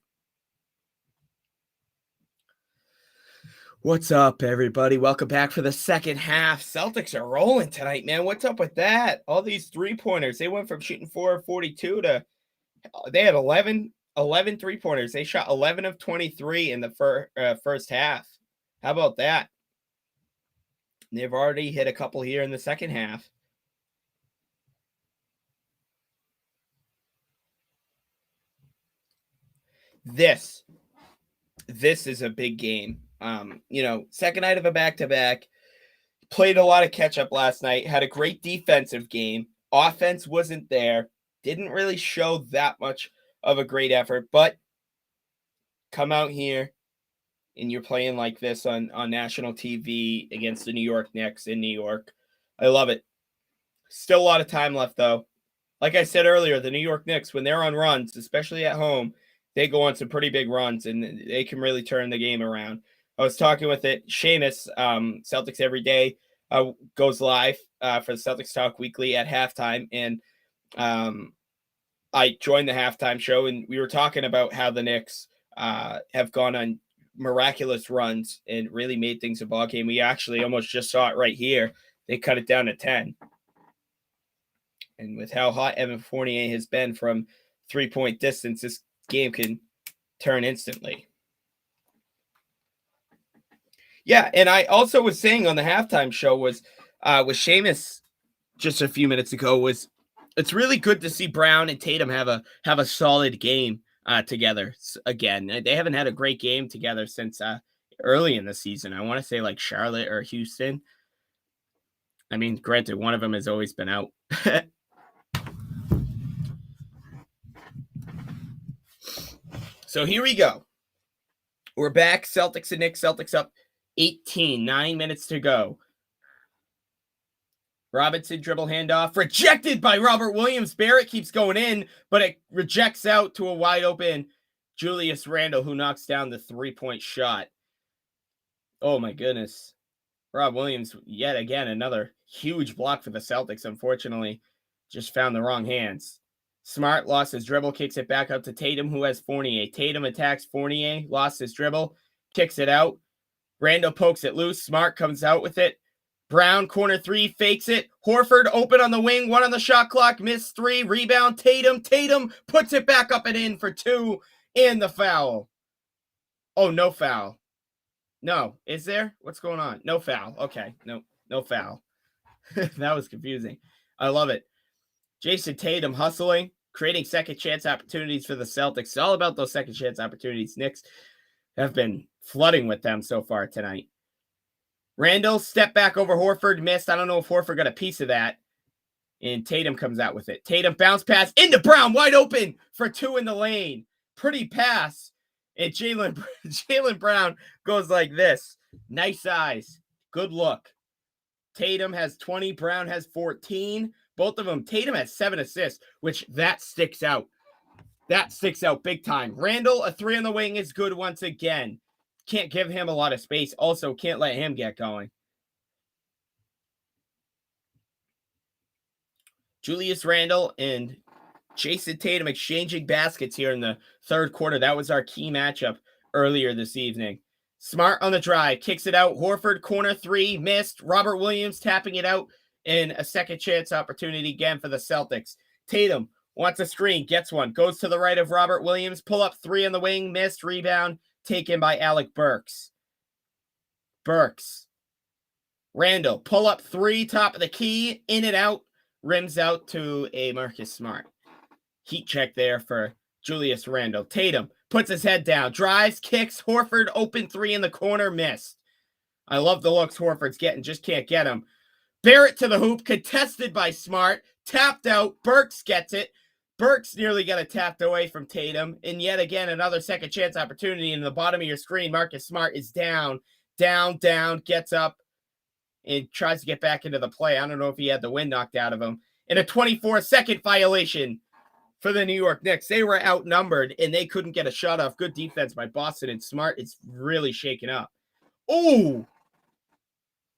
What's up, everybody? Welcome back for the second half. Celtics are rolling tonight, man. What's up with that? All these three-pointers. They went from shooting 4 of 42 to they had 11 three-pointers. They shot 11 of 23 in the first half. How about that? They've already hit a couple here in the second half. This is a big game. Second night of a back-to-back. Played a lot of catch-up last night. Had a great defensive game. Offense wasn't there. Didn't really show that much of a great effort. But come out here and you're playing like this on national TV against the New York Knicks in New York. I love it. Still a lot of time left, though. Like I said earlier, the New York Knicks, when they're on runs, especially at home, they go on some pretty big runs, and they can really turn the game around. I was talking with it. Seamus, Celtics Every Day, goes live for the Celtics Talk Weekly at halftime, and I joined the halftime show, and we were talking about how the Knicks have gone on miraculous runs and really made things a ball game. We actually almost just saw it right here. They cut it down to 10. And with how hot Evan Fournier has been from three-point distance, this game can turn instantly. Yeah, and I also was saying on the halftime show was with Seamus just a few minutes ago it's really good to see Brown and Tatum have a solid game together again. They haven't had a great game together since early in the season. I want to say like Charlotte or Houston. I mean, granted, one of them has always been out. So here we go. We're back. Celtics and Knicks. Celtics up 18. 9 minutes to go. Robinson dribble handoff. Rejected by Robert Williams. Barrett keeps going in, but it rejects out to a wide open Julius Randle, who knocks down the three-point shot. Oh, my goodness. Rob Williams, yet again, another huge block for the Celtics, unfortunately. Just found the wrong hands. Smart lost his dribble, kicks it back up to Tatum, who has Fournier. Tatum attacks Fournier, lost his dribble, kicks it out. Randall pokes it loose. Smart comes out with it. Brown, corner three, fakes it. Horford open on the wing, 1 on the shot clock, missed 3, rebound, Tatum. Tatum puts it back up and in for 2, and the foul. Oh, no foul. No, is there? What's going on? No foul. Okay, no foul. That was confusing. I love it. Jason Tatum hustling, creating second chance opportunities for the Celtics. It's all about those second chance opportunities. Knicks have been flooding with them so far tonight. Randall, step back over Horford, missed. I don't know if Horford got a piece of that. And Tatum comes out with it. Tatum bounce pass into Brown, wide open for 2 in the lane. Pretty pass. And Jaylen Brown goes like this. Nice eyes. Good look. Tatum has 20. Brown has 14. Both of them. Tatum has 7 assists, which that sticks out. That sticks out big time. Randall, a 3 on the wing is good once again. Can't give him a lot of space. Also, can't let him get going. Julius Randle and Jason Tatum exchanging baskets here in the third quarter. That was our key matchup earlier this evening. Smart on the drive, kicks it out. Horford, corner 3, missed. Robert Williams tapping it out, and a second chance opportunity again for the Celtics. Tatum wants a screen, gets one, goes to the right of Robert Williams, pull up 3 on the wing, missed, rebound, taken by Alec Burks. Randall, pull up 3, top of the key, in and out, rims out to a Marcus Smart. Heat check there for Julius Randle. Tatum puts his head down, drives, kicks, Horford, open 3 in the corner, missed. I love the looks Horford's getting, just can't get him. Barrett to the hoop, contested by Smart, tapped out, Burks gets it. Burks nearly got it tapped away from Tatum, and yet again, another second chance opportunity in the bottom of your screen. Marcus Smart is down, gets up, and tries to get back into the play. I don't know if he had the wind knocked out of him. And a 24-second violation for the New York Knicks. They were outnumbered, and they couldn't get a shot off. Good defense by Boston, and Smart is really shaken up. Oh!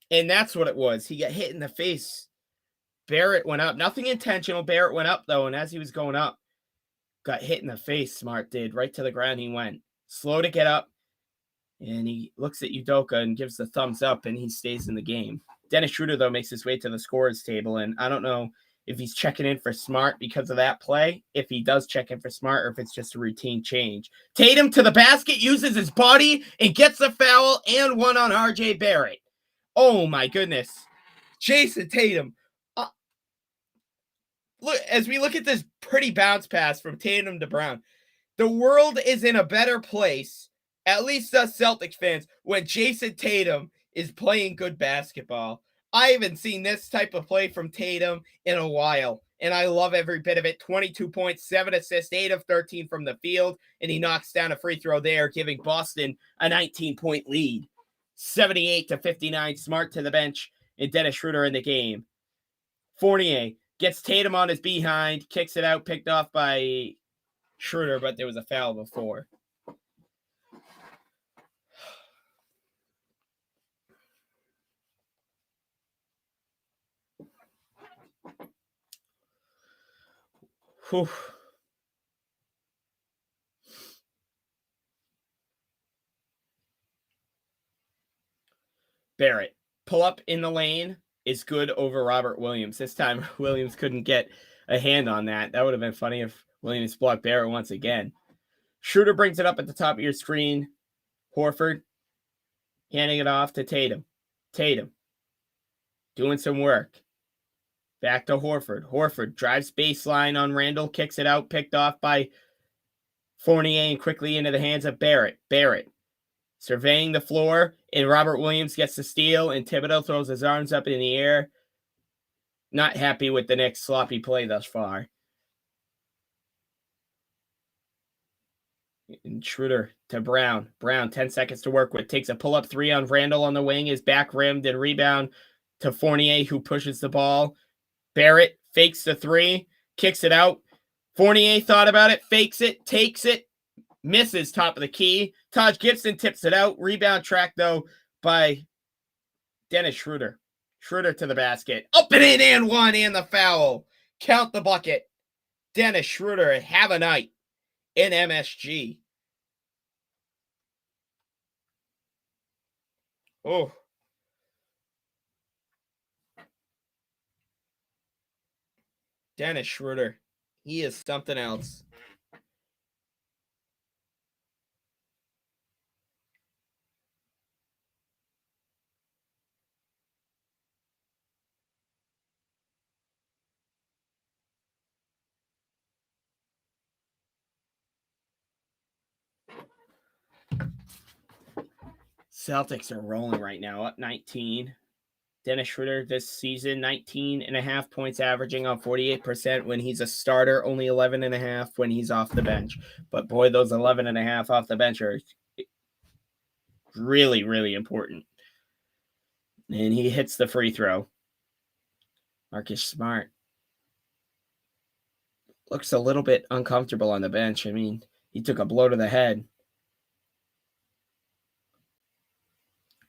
And that's what it was. He got hit in the face. Barrett went up. Nothing intentional. Barrett went up, though, and as he was going up, got hit in the face, Smart did. Right to the ground he went. Slow to get up, and he looks at Udoka and gives the thumbs up, and he stays in the game. Dennis Schroeder, though, makes his way to the scorer's table, and I don't know if he's checking in for Smart because of that play, if he does check in for Smart, or if it's just a routine change. Tatum to the basket, uses his body, and gets a foul, and 1 on R.J. Barrett. Oh, my goodness. Jason Tatum. Look, as we look at this pretty bounce pass from Tatum to Brown, the world is in a better place, at least us Celtics fans, when Jason Tatum is playing good basketball. I haven't seen this type of play from Tatum in a while, and I love every bit of it. 22 points, 7 assists, 8 of 13 from the field, and he knocks down a free throw there, giving Boston a 19-point lead. 78-59, Smart to the bench, and Dennis Schroeder in the game. Fournier gets Tatum on his behind, kicks it out, picked off by Schroeder, but there was a foul before. Whew. Barrett, pull up in the lane is good over Robert Williams. This time, Williams couldn't get a hand on that. That would have been funny if Williams blocked Barrett once again. Schroeder brings it up at the top of your screen. Horford handing it off to Tatum. Tatum doing some work. Back to Horford. Horford drives baseline on Randall, kicks it out, picked off by Fournier and quickly into the hands of Barrett. Barrett surveying the floor, and Robert Williams gets the steal, and Thibodeau throws his arms up in the air. Not happy with the Knicks' sloppy play thus far. And Schroeder to Brown. Brown, 10 seconds to work with. Takes a pull-up 3 on Randall on the wing. Is back rimmed and rebound to Fournier, who pushes the ball. Barrett fakes the 3, kicks it out. Fournier thought about it, fakes it, takes it, misses top of the key. Taj Gibson tips it out. Rebound track, though, by Dennis Schroeder. Schroeder to the basket. Up and in and 1 and the foul. Count the bucket. Dennis Schroeder, have a night in MSG. Oh. Dennis Schroeder. He is something else. Celtics are rolling right now, up 19. Dennis Schroeder this season, 19.5 points averaging on 48% when he's a starter, only 11.5 when he's off the bench. But boy, those 11.5 off the bench are really, really important. And he hits the free throw. Marcus Smart looks a little bit uncomfortable on the bench. I mean, he took a blow to the head.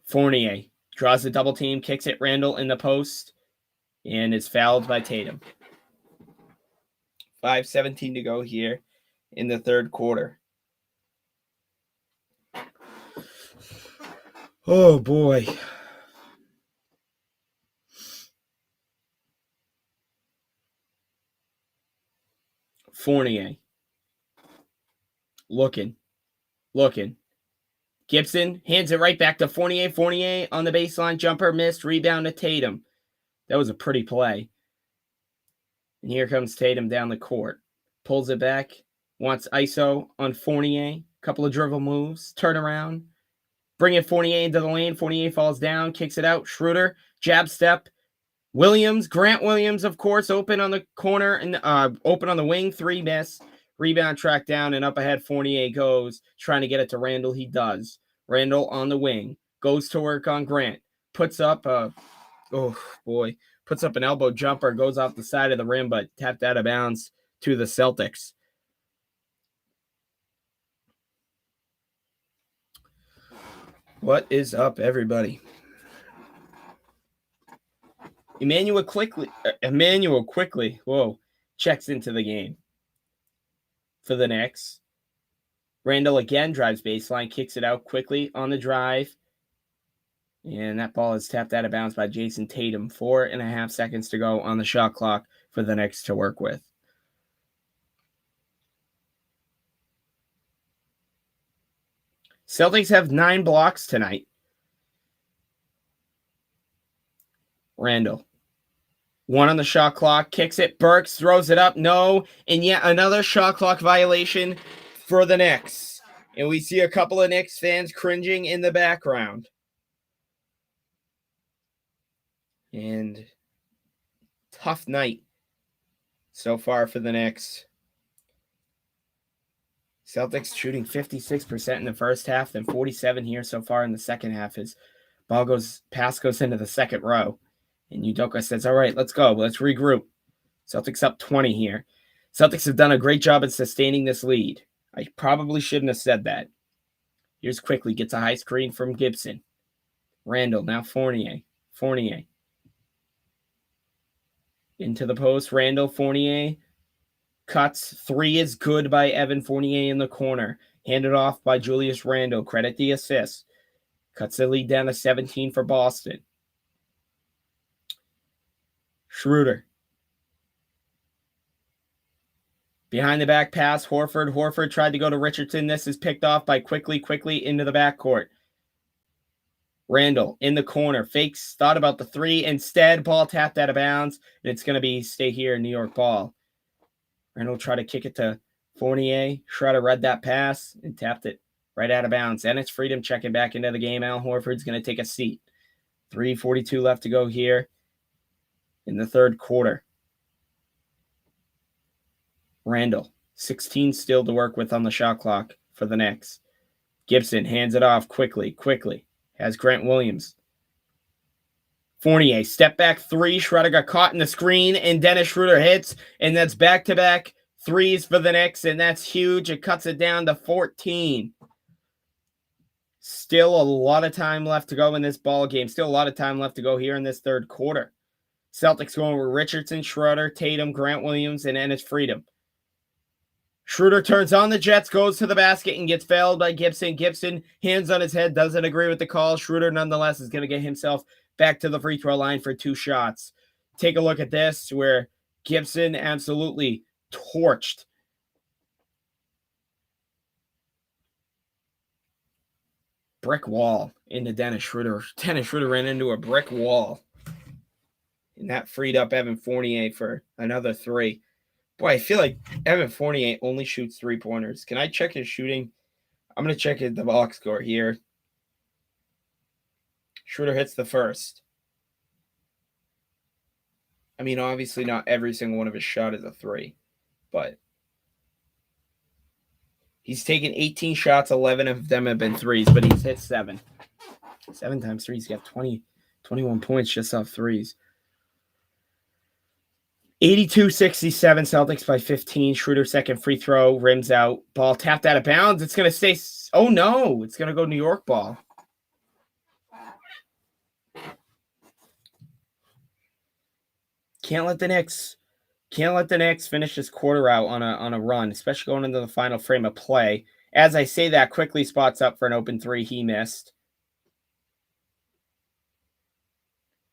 Fournier draws the double team, kicks it Randall in the post, and is fouled by Tatum. 5:17 to go here in the third quarter. Oh, boy. Fournier. Looking. Gibson hands it right back to Fournier. Fournier on the baseline jumper, missed. Rebound to Tatum. That was a pretty play. And here comes Tatum down the court. Pulls it back. Wants ISO on Fournier. Couple of dribble moves. Turn around. Bringing Fournier into the lane. Fournier falls down. Kicks it out. Schroeder. Jab step. Grant Williams, of course, open on the corner and open on the wing. 3 miss. Rebound track down and up ahead. Fournier goes. Trying to get it to Randall. He does. Randall on the wing. Goes to work on Grant. Puts up puts up an elbow jumper, goes off the side of the rim, but tapped out of bounds to the Celtics. What is up, everybody? Emmanuel quickly, checks into the game for the Knicks. Randall again drives baseline, kicks it out quickly on the drive. And that ball is tapped out of bounds by Jason Tatum. 4.5 seconds to go on the shot clock for the Knicks to work with. Celtics have 9 blocks tonight. Randall. 1 on the shot clock. Kicks it. Burks throws it up. No. And yet another shot clock violation for the Knicks. And we see a couple of Knicks fans cringing in the background. And tough night so far for the Knicks. Celtics shooting 56% in the first half, then 47% here so far in the second half. His pass goes into the second row. And Udoka says, all right, let's go. Let's regroup. Celtics up 20 here. Celtics have done a great job at sustaining this lead. I probably shouldn't have said that. Here's quickly, gets a high screen from Gibson. Randall, now Fournier. Into the post, Randall, Fournier. Cuts. 3 is good by Evan Fournier in the corner. Handed off by Julius Randle. Credit the assist. Cuts the lead down to 17 for Boston. Schroeder. Behind the back pass, Horford. Horford tried to go to Richardson. This is picked off by quickly into the backcourt. Randall in the corner. Fakes, thought about the 3. Instead, ball tapped out of bounds. And it's going to stay here, New York ball. Randall tried to kick it to Fournier. Schroeder read that pass and tapped it right out of bounds. And it's Freedom checking back into the game. Al Horford's going to take a seat. 3:42 left to go here in the third quarter. Randall, 16 still to work with on the shot clock for the Knicks. Gibson hands it off quickly. Has Grant Williams. Fournier, step back 3. Schroeder got caught in the screen, and Dennis Schroeder hits, and that's back-to-back 3s for the Knicks, and that's huge. It cuts it down to 14. Still a lot of time left to go in this ball game. Still a lot of time left to go here in this third quarter. Celtics going with Richardson, Schroeder, Tatum, Grant Williams, and Ennis Freedom. Schroeder turns on the Jets, goes to the basket, and gets fouled by Gibson. Gibson, hands on his head, doesn't agree with the call. Schroeder, nonetheless, is going to get himself back to the free throw line for 2 shots. Take a look at this, where Gibson absolutely torched brick wall into Dennis Schroeder. Dennis Schroeder ran into a brick wall. And that freed up Evan Fournier for another 3. Boy, I feel like Evan Fournier only shoots 3-pointers. Can I check his shooting? I'm going to check the box score here. Schroeder hits the first. I mean, obviously not every single one of his shot is a 3, but he's taken 18 shots, 11 of them have been 3s, but he's hit 7. 7 times 3, he's got 21 points just off 3s. 82-67, Celtics by 15. Schroeder second free throw, rims out. Ball tapped out of bounds. It's going to stay. Oh, no. It's going to go New York ball. Can't let the Knicks finish this quarter out on a run, especially going into the final frame of play. As I say that, quickly spots up for an open 3. He missed.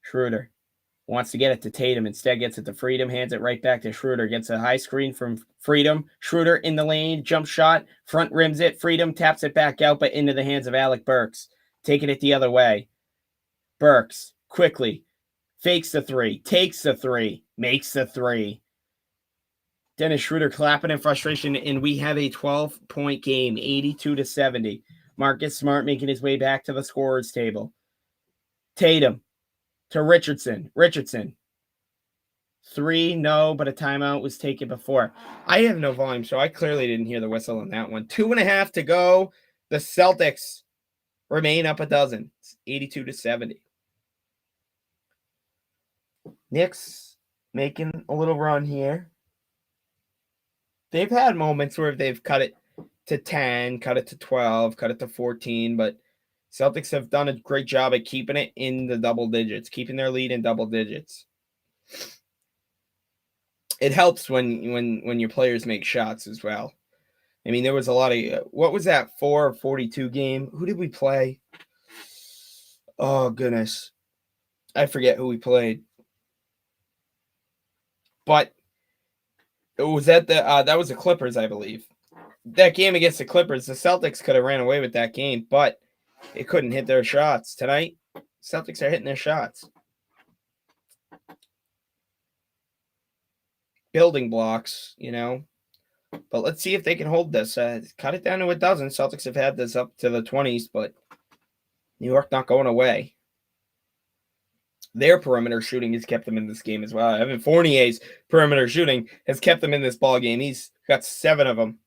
Schroeder wants to get it to Tatum. Instead, gets it to Freedom. Hands it right back to Schroeder. Gets a high screen from Freedom. Schroeder in the lane. Jump shot. Front rims it. Freedom taps it back out, but into the hands of Alec Burks. Taking it the other way. Burks quickly fakes the 3. Takes the 3. Makes the 3. Dennis Schroeder clapping in frustration, and we have a 12-point game, 82-70. Marcus Smart making his way back to the scorer's table. Tatum to Richardson. 3, no, but a timeout was taken before. I have no volume, so I clearly didn't hear the whistle on that one. 2.5 to go. The Celtics remain up a dozen. It's 82-70. Knicks making a little run here. They've had moments where they've cut it to 10, cut it to 12, cut it to 14, but Celtics have done a great job at keeping it in the double digits, keeping their lead in double digits. It helps when your players make shots as well. I mean, there was a lot of, what was that 4-42 game? Who did we play? Oh, goodness. I forget who we played. But it was that was the Clippers, I believe. That game against the Clippers, the Celtics could have ran away with that game, but they couldn't hit their shots. Tonight, Celtics are hitting their shots. Building blocks, But let's see if they can hold this. Cut it down to a dozen. Celtics have had this up to the 20s, but New York not going away. Their perimeter shooting has kept them in this game as well. Evan Fournier's perimeter shooting has kept them in this ball game. He's got 7 of them.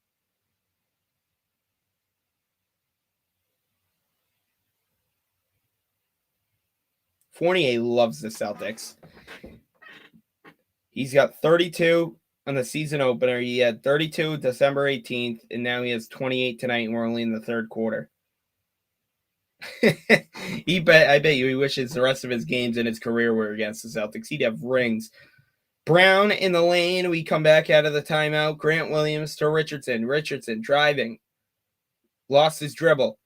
Fournier loves the Celtics. He's got 32 on the season opener. He had 32 December 18th, and now he has 28 tonight, and we're only in the third quarter. I bet you he wishes the rest of his games in his career were against the Celtics. He'd have rings. Brown in the lane. We come back out of the timeout. Grant Williams to Richardson. Richardson driving. Lost his dribble.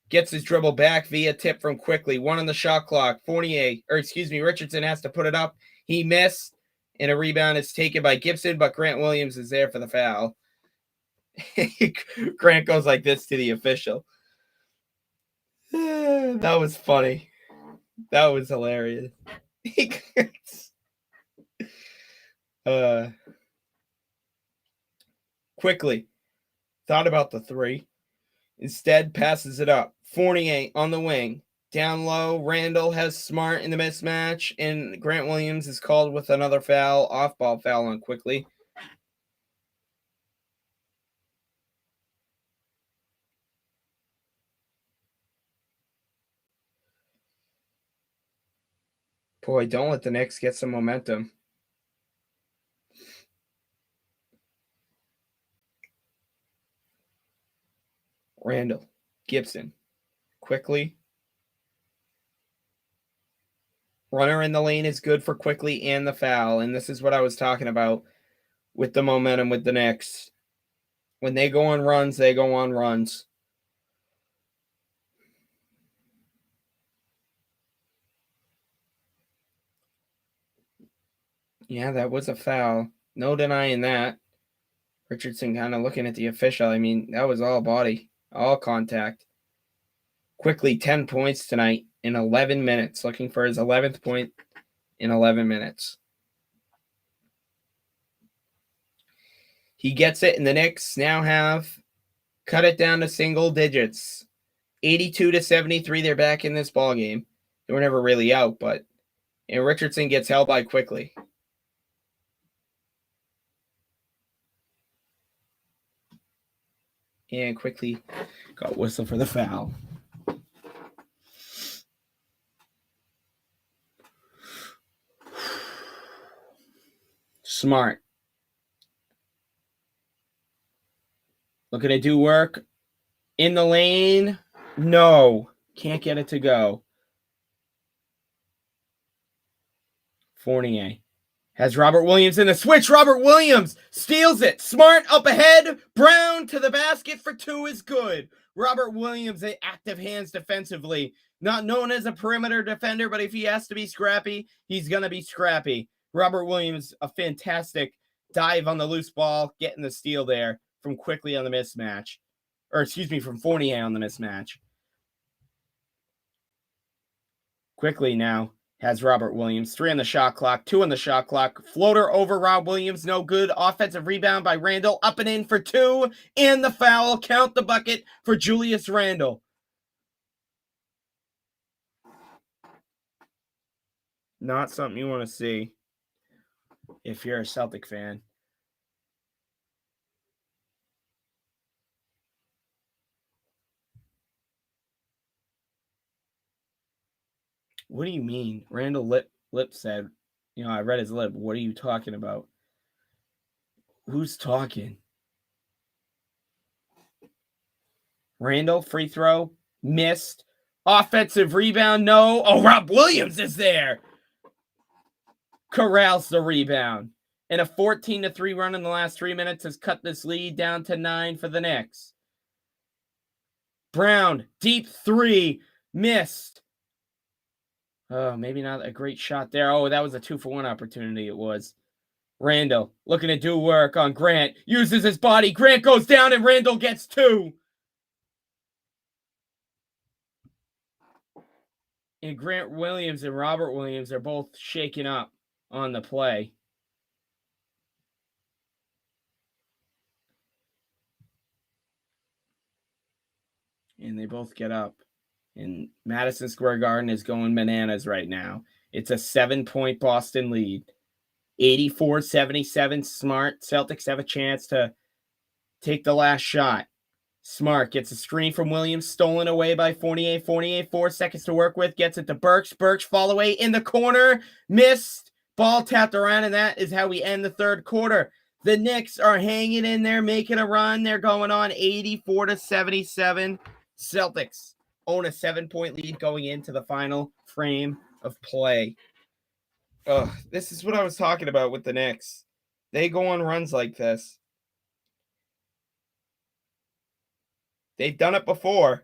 Gets his dribble back via tip from Quickly. 1 on the shot clock. Richardson has to put it up. He missed, and a rebound is taken by Gibson, but Grant Williams is there for the foul. Grant goes like this to the official. That was funny. That was hilarious. Quickly thought about the 3. Instead, passes it up. Fournier on the wing. Down low, Randall has Smart in the mismatch, and Grant Williams is called with another foul, off-ball foul on Quickly. Boy, don't let the Knicks get some momentum. Randall, Gibson, Quickly. Runner in the lane is good for Quickly and the foul, and this is what I was talking about with the momentum with the Knicks. When they go on runs, they go on runs. Yeah, that was a foul. No denying that. Richardson kind of looking at the official. I mean, that was all body, all contact. Quickly, 10 points tonight in 11 minutes. Looking for his 11th point in 11 minutes. He gets it, and the Knicks now have cut it down to single digits. 82-73, they're back in this ballgame. They were never really out, and Richardson gets held by quickly. And quickly got whistle for the foul. Smart. Looking to do work. In the lane. No. Can't get it to go. Fournier has Robert Williams in the switch. Robert Williams steals it. Smart up ahead. Brown to the basket for two is good. Robert Williams, active hands defensively. Not known as a perimeter defender, but if he has to be scrappy, he's going to be scrappy. Robert Williams, a fantastic dive on the loose ball, getting the steal there from quickly on the mismatch. From Fournier on the mismatch. Quickly now has Robert Williams. 3 on the shot clock, 2 on the shot clock. Floater over Rob Williams, no good. Offensive rebound by Randle, up and in for 2. And the foul, count the bucket for Julius Randle. Not something you want to see if you're a Celtic fan. What do you mean? Randle lip said, I read his lip. What are you talking about? Who's talking? Randle, free throw, missed. Offensive rebound, no. Oh, Rob Williams is there. Corrals the rebound. And a 14-3 run in the last 3 minutes has cut this lead down to 9 for the Knicks. Brown, deep 3, missed. Oh, maybe not a great shot there. Oh, that was a 2-for-1 opportunity it was. Randle looking to do work on Grant. Uses his body. Grant goes down and Randle gets 2. And Grant Williams and Robert Williams are both shaken up on the play. And they both get up. And Madison Square Garden is going bananas right now. It's a 7-point Boston lead. 84-77, Smart. Celtics have a chance to take the last shot. Smart gets a screen from Williams, stolen away by Fournier. Fournier, 4 seconds to work with, gets it to Burks. Burks, fall away in the corner, missed. Ball tapped around, and that is how we end the third quarter. The Knicks are hanging in there, making a run. They're going on 84-77. Celtics own a 7-point lead going into the final frame of play. This is what I was talking about with the Knicks. They go on runs like this. They've done it before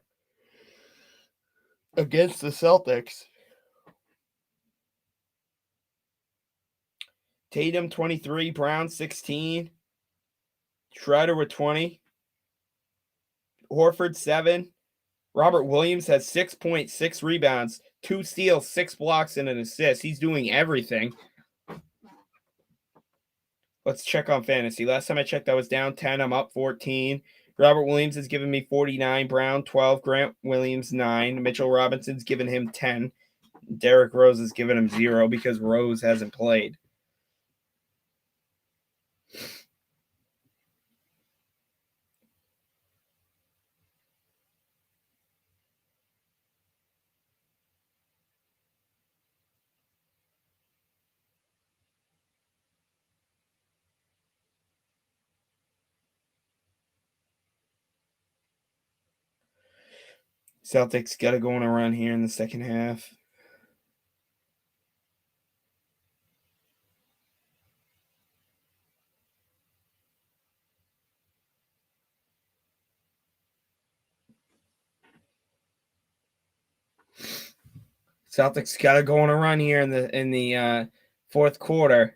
against the Celtics. Tatum 23, Brown 16, Schroeder with 20, Horford 7. Robert Williams has 6.6 rebounds, 2 steals, 6 blocks, and an assist. He's doing everything. Let's check on fantasy. Last time I checked, I was down 10. I'm up 14. Robert Williams has given me 49. Brown 12. Grant Williams 9. Mitchell Robinson's given him 10. Derrick Rose has given him 0 because Rose hasn't played. Celtics got to go on a run here in the second half. Celtics got to go on a run here in the fourth quarter.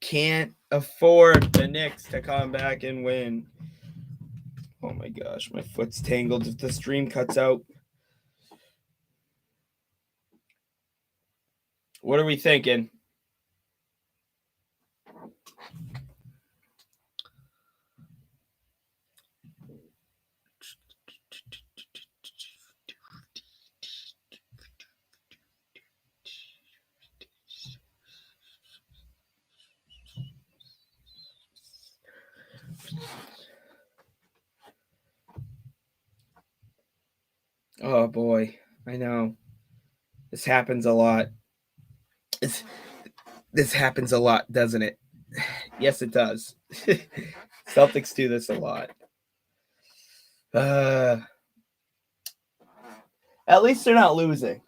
Can't afford the Knicks to come back and win. Oh my gosh, my foot's tangled if the stream cuts out. What are we thinking? Oh boy, I know. This happens a lot. This happens a lot, doesn't it? Yes, it does. Celtics do this a lot. At least they're not losing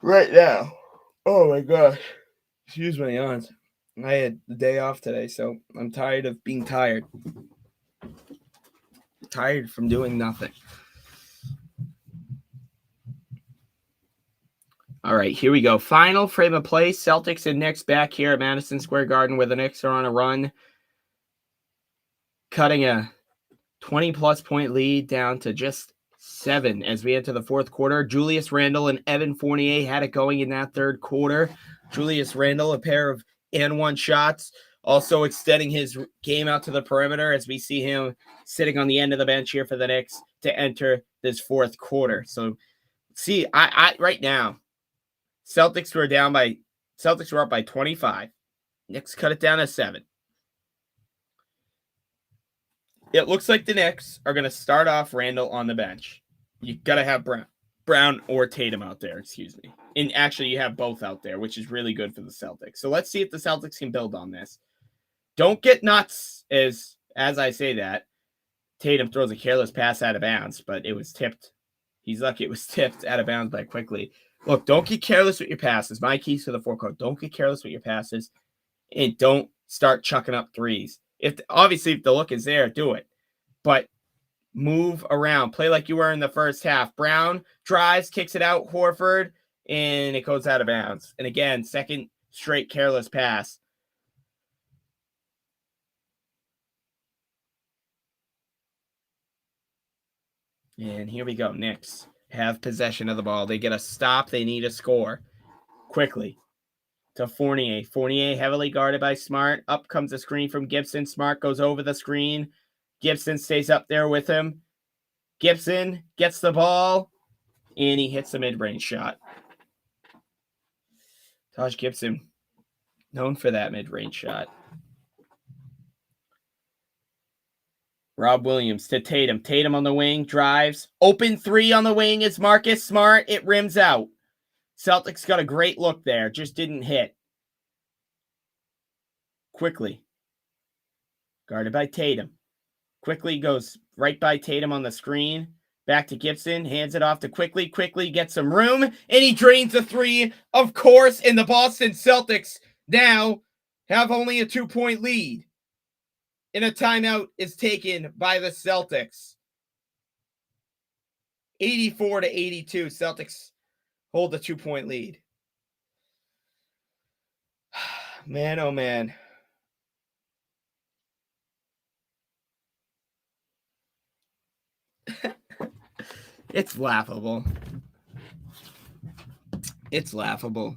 right now. Oh my gosh. Excuse my yawns. I had the day off today, so I'm tired of being tired. Tired from doing nothing. All right, here we go. Final frame of play. Celtics and Knicks back here at Madison Square Garden where the Knicks are on a run. Cutting a 20-plus point lead down to just 7 as we enter the fourth quarter. Julius Randle and Evan Fournier had it going in that third quarter. Julius Randle, a pair of and-one shots, also extending his game out to the perimeter as we see him sitting on the end of the bench here for the Knicks to enter this fourth quarter. So, see, I right now, Celtics were up by 25. Knicks cut it down to 7. It looks like the Knicks are going to start off Randle on the bench. You got to have Brown or Tatum out there, excuse me. And actually, you have both out there, which is really good for the Celtics. So let's see if the Celtics can build on this. Don't get nuts as I say that. Tatum throws a careless pass out of bounds, but it was tipped. He's lucky it was tipped out of bounds by Quickly. Look, don't get careless with your passes. My keys to the forecourt. Don't get careless with your passes. And don't start chucking up threes. If the look is there, do it. But move around. Play like you were in the first half. Brown drives, kicks it out, Horford, and it goes out of bounds. And again, second straight careless pass. And here we go. Knicks have possession of the ball. They get a stop. They need a score. Quickly to Fournier. Fournier heavily guarded by Smart. Up comes a screen from Gibson. Smart goes over the screen. Gibson stays up there with him. Gibson gets the ball, and he hits a mid-range shot. Taj Gibson, known for that mid-range shot. Rob Williams to Tatum. Tatum on the wing, drives. Open three on the wing is Marcus Smart. It rims out. Celtics got a great look there, just didn't hit. Quickly. Guarded by Tatum. Quickly goes right by Tatum on the screen. Back to Gibson. Hands it off to Quickly. Quickly gets some room. And he drains the three, of course. And the Boston Celtics now have only a 2-point lead. And a timeout is taken by the Celtics. 84-82. Celtics hold the 2-point lead. Man, oh man. It's laughable. It's laughable.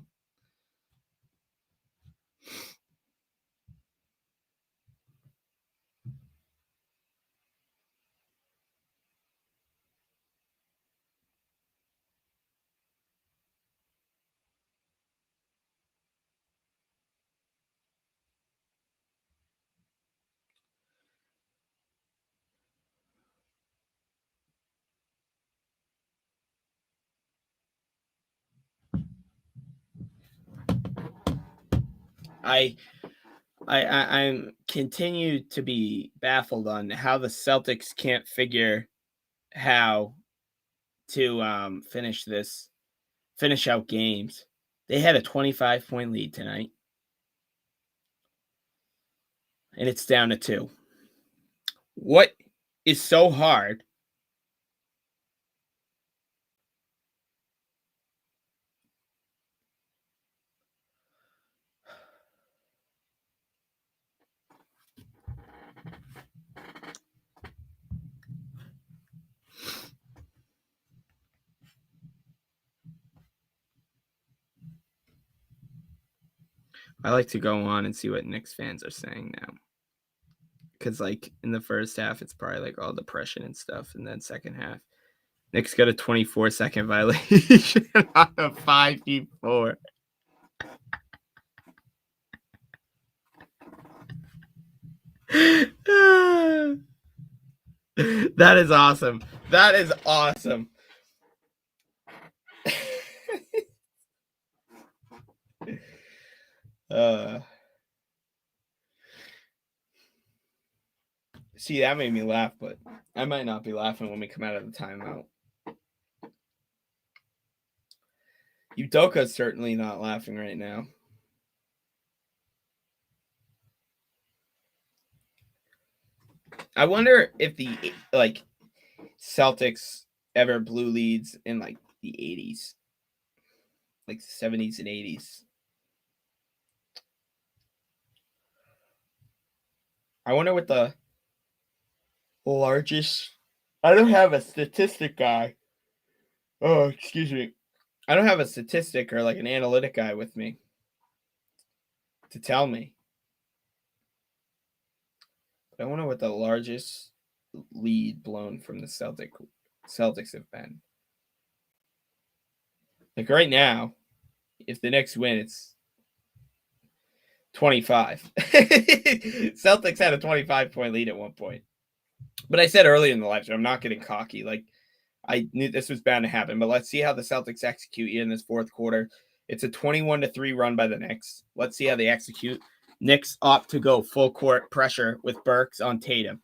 I'm continue to be baffled on how the Celtics can't figure how to finish out games. They had a 25-point lead tonight, and it's down to 2. What is so hard I like to go on and see what Knicks fans are saying now. Because, like, in the first half, it's probably, like, all depression and stuff. And then second half, Knicks got a 24-second violation on a 5v4. That is awesome. That is awesome. See, that made me laugh, but I might not be laughing when we come out of the timeout. Udoka's certainly not laughing right now. I wonder if the Celtics ever blew leads in like the 80s, like the 70s and 80s. I wonder what the largest. I don't have a statistic guy. Oh, excuse me. I don't have a statistic or like an analytic guy with me to tell me. But I wonder what the largest lead blown from the Celtics have been. Like right now, if the Knicks win, it's 25. Celtics had a 25-point lead at one point. But I said earlier in the live stream, I'm not getting cocky. Like, I knew this was bound to happen. But let's see how the Celtics execute in this fourth quarter. It's a 21-3 run by the Knicks. Let's see how they execute. Knicks opt to go full court pressure with Burks on Tatum.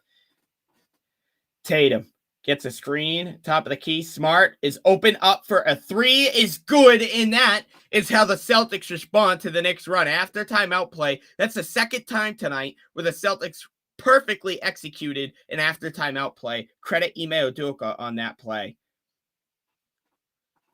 Tatum gets a screen, top of the key. Smart is open up for a three, is good, and that is how the Celtics respond to the Knicks run after timeout play. That's the second time tonight where the Celtics perfectly executed an after timeout play. Credit Ime Udoka on that play.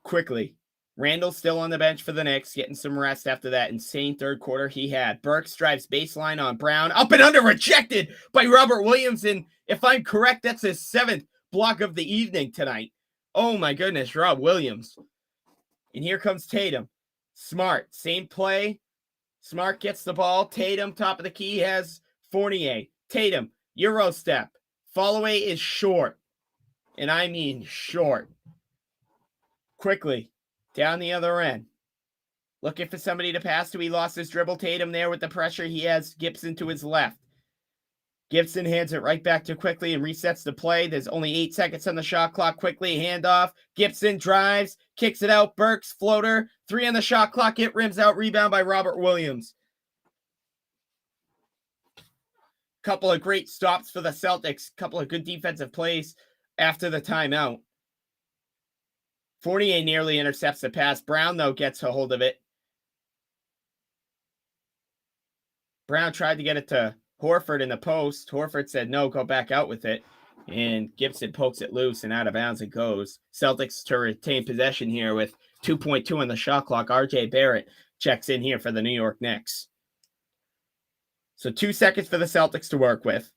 Quickly, Randall's still on the bench for the Knicks, getting some rest after that insane third quarter he had. Burks drives baseline on Brown, up and under, rejected by Robert Williams, and if I'm correct, that's his 7th block of the evening tonight. Oh my goodness, Rob Williams. And here comes Tatum. Smart, same play. Smart gets the ball. Tatum, top of the key, has Fournier. Tatum, Euro step. Follow-away is short. And I mean short. Quickly, down the other end. Looking for somebody to pass to. He lost his dribble. Tatum there with the pressure. He has Gibson to his left. Gibson hands it right back to Quickly and resets the play. There's only 8 seconds on the shot clock. Quickly, handoff. Gibson drives, kicks it out. Burks, floater. 3 on the shot clock. It rims out. Rebound by Robert Williams. Couple of great stops for the Celtics. Couple of good defensive plays after the timeout. Fournier nearly intercepts the pass. Brown, though, gets a hold of it. Brown tried to get it to Horford in the post. Horford said, no, go back out with it. And Gibson pokes it loose, and out of bounds it goes. Celtics to retain possession here with 2.2 on the shot clock. R.J. Barrett checks in here for the New York Knicks. So 2 seconds for the Celtics to work with.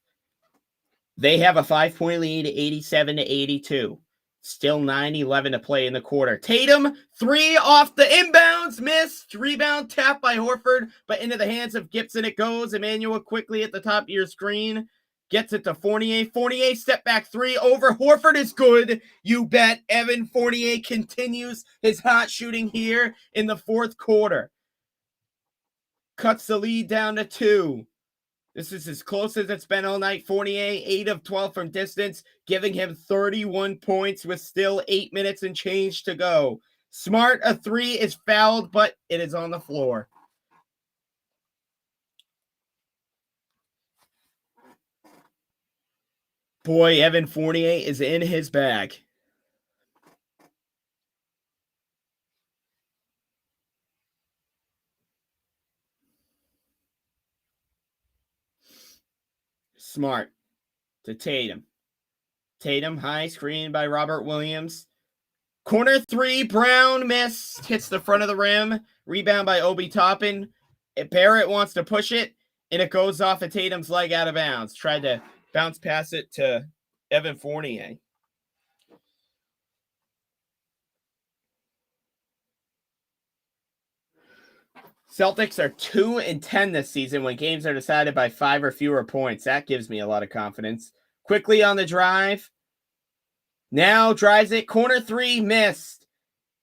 They have a 5-point lead, 87-82. Still 9-11 to play in the quarter. Tatum, 3 off the inbounds, missed. Rebound, tapped by Horford, but into the hands of Gibson it goes. Emmanuel Quickly at the top of your screen. Gets it to Fournier. Fournier, step back 3 over. Horford is good. You bet. Evan Fournier continues his hot shooting here in the fourth quarter. Cuts the lead down to 2. This is as close as it's been all night. Fournier, 8 of 12 from distance, giving him 31 points with still 8 minutes and change to go. Smart, a 3 is fouled, but it is on the floor. Boy, Evan Fournier is in his bag. Smart to Tatum. Tatum, high screen by Robert Williams. Corner 3, Brown missed. Hits the front of the rim. Rebound by Obi Toppin. Barrett wants to push it, and it goes off of Tatum's leg out of bounds. Tried to bounce past it to Evan Fournier. Celtics are 2-10 this season when games are decided by 5 or fewer points. That gives me a lot of confidence. Quickly on the drive. Now drives it. Corner 3, missed.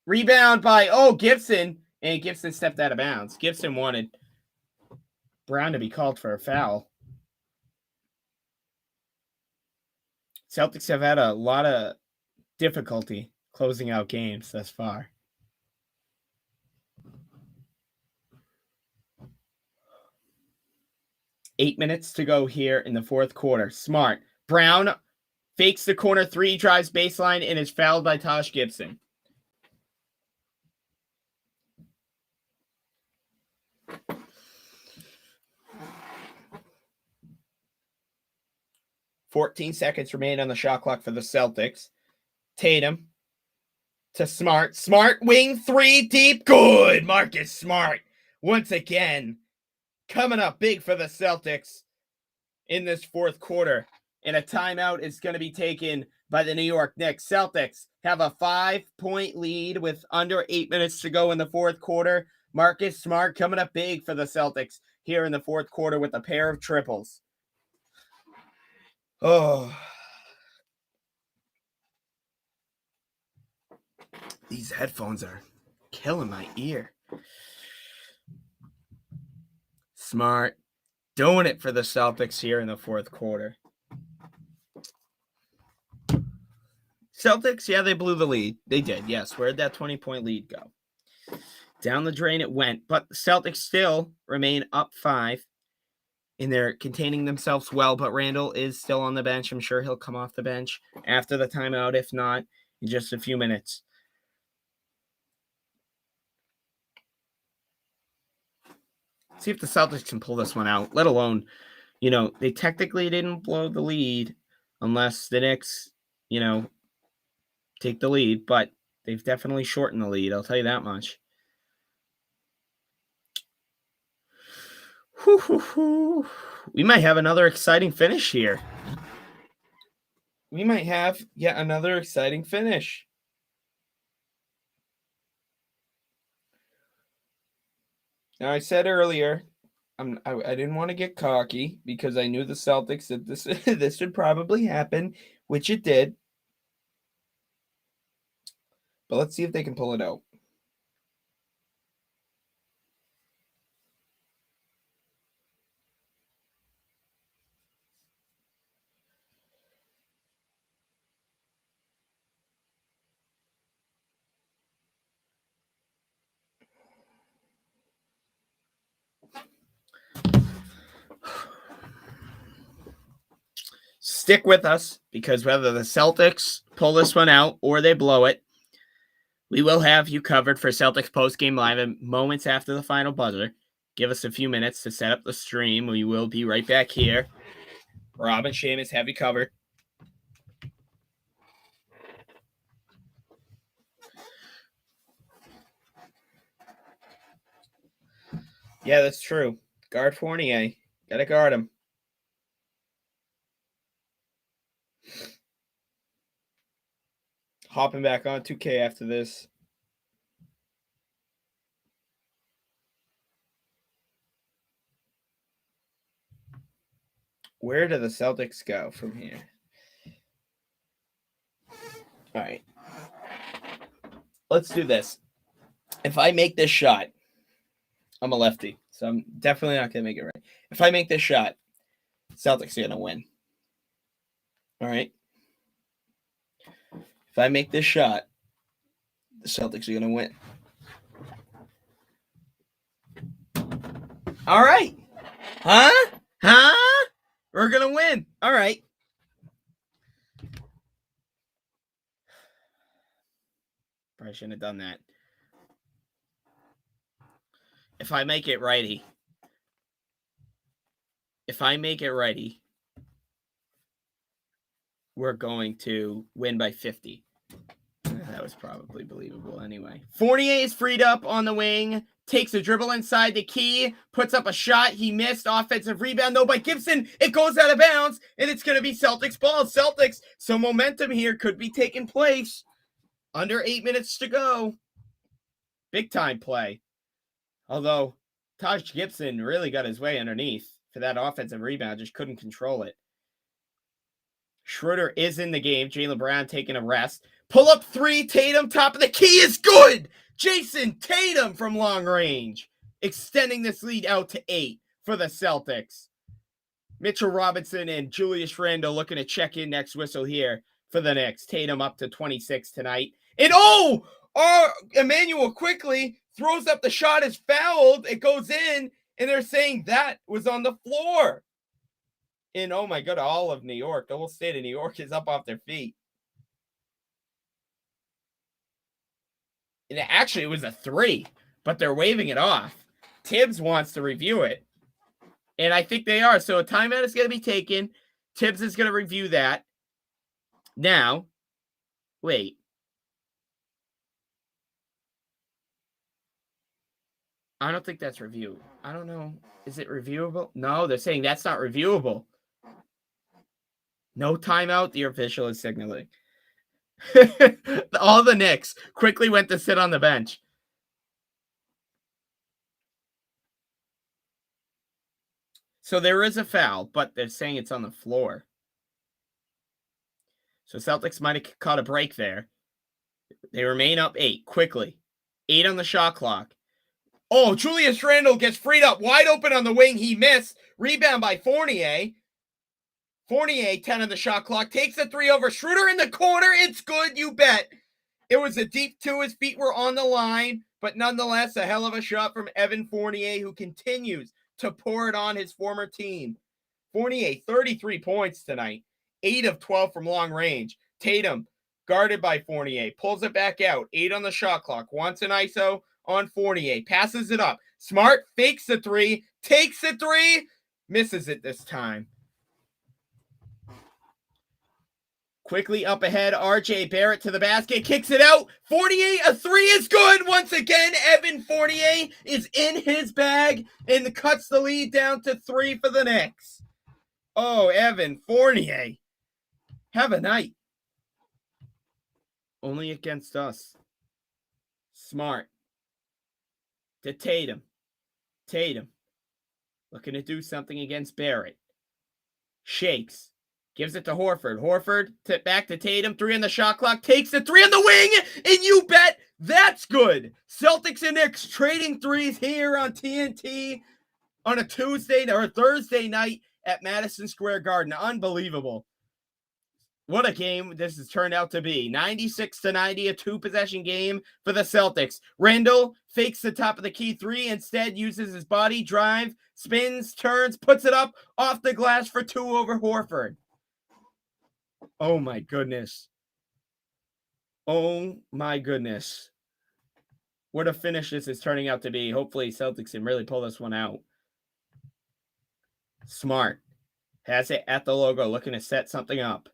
Rebound by, Gibson. And Gibson stepped out of bounds. Gibson wanted Brown to be called for a foul. Celtics have had a lot of difficulty closing out games thus far. Eight minutes to go here in the fourth quarter. Smart. Brown fakes the corner 3, drives baseline, and is fouled by Taj Gibson. .14 seconds remain on the shot clock for the Celtics. Tatum to Smart. Smart, wing 3, deep. Good. Marcus Smart once again coming up big for the Celtics in this fourth quarter. And a timeout is going to be taken by the New York Knicks. Celtics have a 5-point lead with under 8 minutes to go in the fourth quarter. Marcus Smart coming up big for the Celtics here in the fourth quarter with a pair of triples. Oh, these headphones are killing my ear. Smart doing it for the Celtics here in the fourth quarter. Celtics, yeah, they blew the lead. They did, yes. Where'd that 20-point lead go? Down the drain it went, but the Celtics still remain up 5. And they're containing themselves well, but Randall is still on the bench. I'm sure he'll come off the bench after the timeout, if not, in just a few minutes. See if the Celtics can pull this one out, let alone, they technically didn't blow the lead unless the Knicks, take the lead, but they've definitely shortened the lead, I'll tell you that much. We might have another exciting finish here. We might have yet another exciting finish. Now, I said earlier, I didn't want to get cocky because I knew the Celtics that this would probably happen, which it did. But let's see if they can pull it out. Stick with us because whether the Celtics pull this one out or they blow it, we will have you covered for Celtics postgame live moments after the final buzzer. Give us a few minutes to set up the stream. We will be right back here. Rob and Seamus have you covered. Yeah, that's true. Guard Fournier. Gotta guard him. Hopping back on 2K after this. Where do the Celtics go from here? All right. Let's do this. If I make this shot, I'm a lefty, so I'm definitely not going to make it right. If I make this shot, Celtics are going to win. All right. If I make this shot, the Celtics are going to win. All right. Huh? We're going to win. All right. Probably shouldn't have done that. If I make it righty, we're going to win by 50. That was probably believable anyway. Fournier is freed up on the wing, takes a dribble inside the key, puts up a shot. He missed. Offensive rebound, though, by Gibson. It goes out of bounds, and it's going to be Celtics ball. Celtics, so momentum here could be taking place. Under 8 minutes to go. Big time play. Although, Taj Gibson really got his way underneath for that offensive rebound, just couldn't control it. Schroeder is in the game. Jaylen Brown taking a rest. Pull up three. Tatum, top of the key is good. Jason Tatum from long range, extending this lead out to 8 for the Celtics. Mitchell Robinson and Julius Randle looking to check in next whistle here for the Knicks. Tatum up to 26 tonight. And Emmanuel quickly throws up the shot, is fouled. It goes in, and they're saying that was on the floor. And oh my God, all of New York, the whole state of New York is up off their feet. And actually, it was a 3, but they're waving it off. Tibbs wants to review it. And I think they are. So a timeout is going to be taken. Tibbs is going to review that. Now, wait. I don't think that's review. I don't know. Is it reviewable? No, they're saying that's not reviewable. No timeout. The official is signaling. All the Knicks quickly went to sit on the bench. So there is a foul, but they're saying it's on the floor. So Celtics might have caught a break there. They remain up 8 quickly. 8 on the shot clock. Oh, Julius Randle gets freed up. Wide open on the wing. He missed. Rebound by Fournier. Fournier, 10 on the shot clock. Takes the 3 over. Schroeder in the corner. It's good, you bet. It was a deep 2. His feet were on the line. But nonetheless, a hell of a shot from Evan Fournier, who continues to pour it on his former team. Fournier, 33 points tonight. 8 of 12 from long range. Tatum, guarded by Fournier. Pulls it back out. 8 on the shot clock. Wants an ISO on Fournier. Passes it up. Smart fakes the 3. Takes the 3. Misses it this time. Quickly up ahead, RJ Barrett to the basket, kicks it out. Fournier, a 3 is good. Once again, Evan Fournier is in his bag and cuts the lead down to 3 for the Knicks. Oh, Evan Fournier. Have a night. Only against us. Smart. To Tatum. Tatum. Looking to do something against Barrett. Shakes. Gives it to Horford. Horford back to Tatum. 3 on the shot clock. Takes the 3 on the wing. And you bet that's good. Celtics and Knicks trading threes here on TNT on a Tuesday or a Thursday night at Madison Square Garden. Unbelievable. What a game this has turned out to be. 96-90, a 2-possession game for the Celtics. Randle fakes the top of the key 3. Instead, uses his body, drive, spins, turns, puts it up off the glass for 2 over Horford. Oh, my goodness. Oh, my goodness. What a finish this is turning out to be. Hopefully, Celtics can really pull this one out. Smart. Has it at the logo, looking to set something up.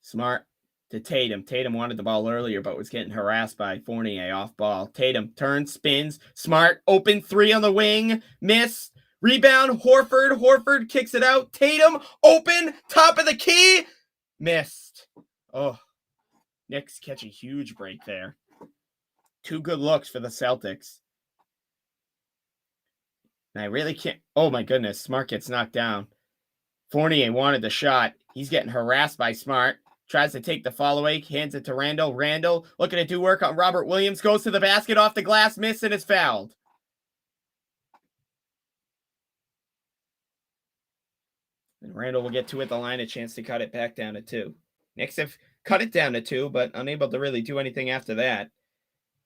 Smart to Tatum. Tatum wanted the ball earlier, but was getting harassed by Fournier off ball. Tatum turns, spins. Smart, open 3 on the wing. Miss. Rebound, Horford. Horford kicks it out. Tatum, open, top of the key. Missed. Oh, Knicks catch a huge break there. 2 good looks for the Celtics. And I really can't. Oh, my goodness. Smart gets knocked down. Fournier wanted the shot. He's getting harassed by Smart. Tries to take the fall away. Hands it to Randle. Randle looking to do work on Robert Williams. Goes to the basket, off the glass. Miss, and is fouled. And Randle will get 2 at the line. A chance to cut it back down to 2. Knicks have cut it down to 2, but unable to really do anything after that.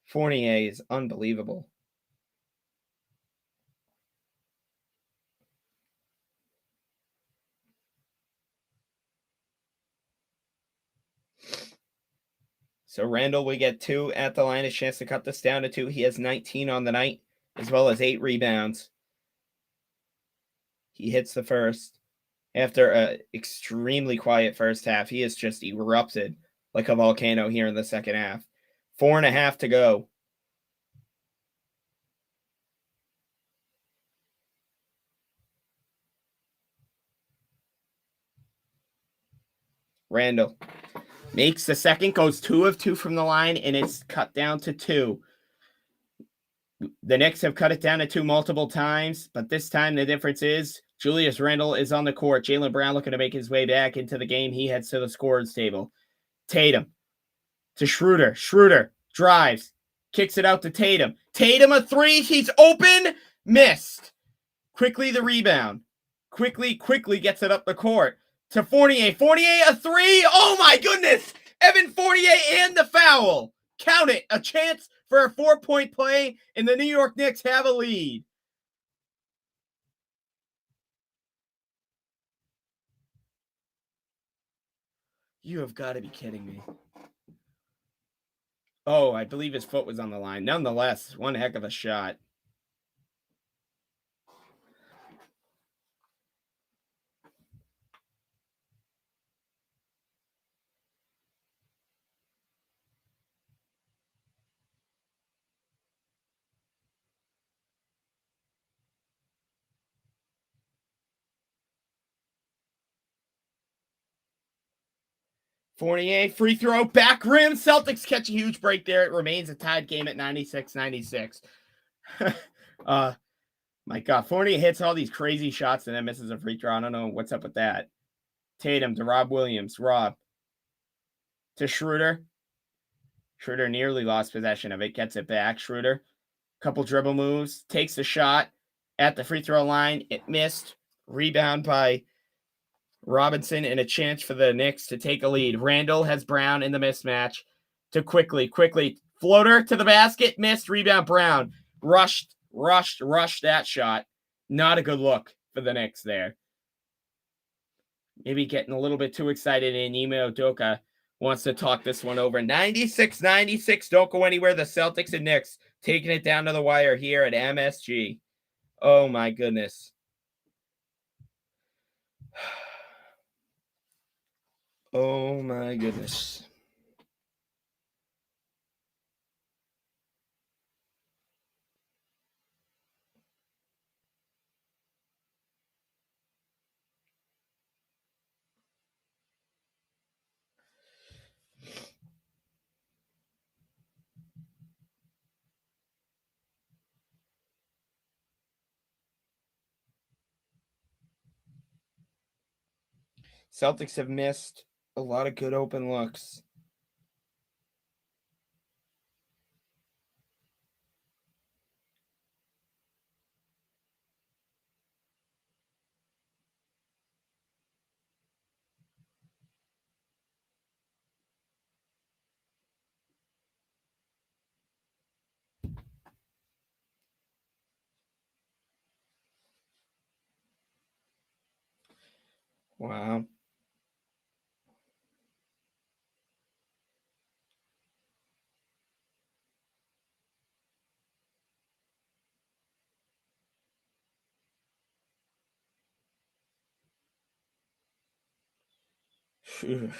Fournier is unbelievable. So Randle will get 2 at the line. A chance to cut this down to 2. He has 19 on the night, as well as 8 rebounds. He hits the first. After an extremely quiet first half, he has just erupted like a volcano here in the second half. 4.5 to go. Randle Makes the second, goes 2 of 2 from the line, and it's cut down to 2. The Knicks have cut it down to 2 multiple times, but this time the difference is Julius Randle is on the court. Jaylen Brown looking to make his way back into the game. He heads to the scorer's table. Tatum to Schroeder. Schroeder drives, kicks it out to Tatum. Tatum a 3. He's open. Missed. Quickly the rebound. Quickly gets it up the court to Fournier. Fournier a 3. Oh my goodness. Evan Fournier and the foul. Count it. A chance for a 4-point play, and the New York Knicks have a lead. You have got to be kidding me. Oh, I believe his foot was on the line. Nonetheless, one heck of a shot. Fournier, free throw, back rim. Celtics catch a huge break there. It remains a tied game at 96-96. My God, Fournier hits all these crazy shots and then misses a free throw. I don't know what's up with that. Tatum to Rob Williams. Rob to Schroeder. Schroeder nearly lost possession of it. Gets it back. Schroeder, couple dribble moves. Takes the shot at the free throw line. It missed. Rebound by Robinson, and a chance for the Knicks to take a lead. Randle has Brown in the mismatch to quickly. Floater to the basket. Missed. Rebound Brown. Rushed that shot. Not a good look for the Knicks there. Maybe getting a little bit too excited, and Ime Udoka wants to talk this one over. 96-96. Don't go anywhere. The Celtics and Knicks taking it down to the wire here at MSG. Oh, my goodness. Oh, my goodness. Celtics have missed a lot of good open looks. Wow. Phew.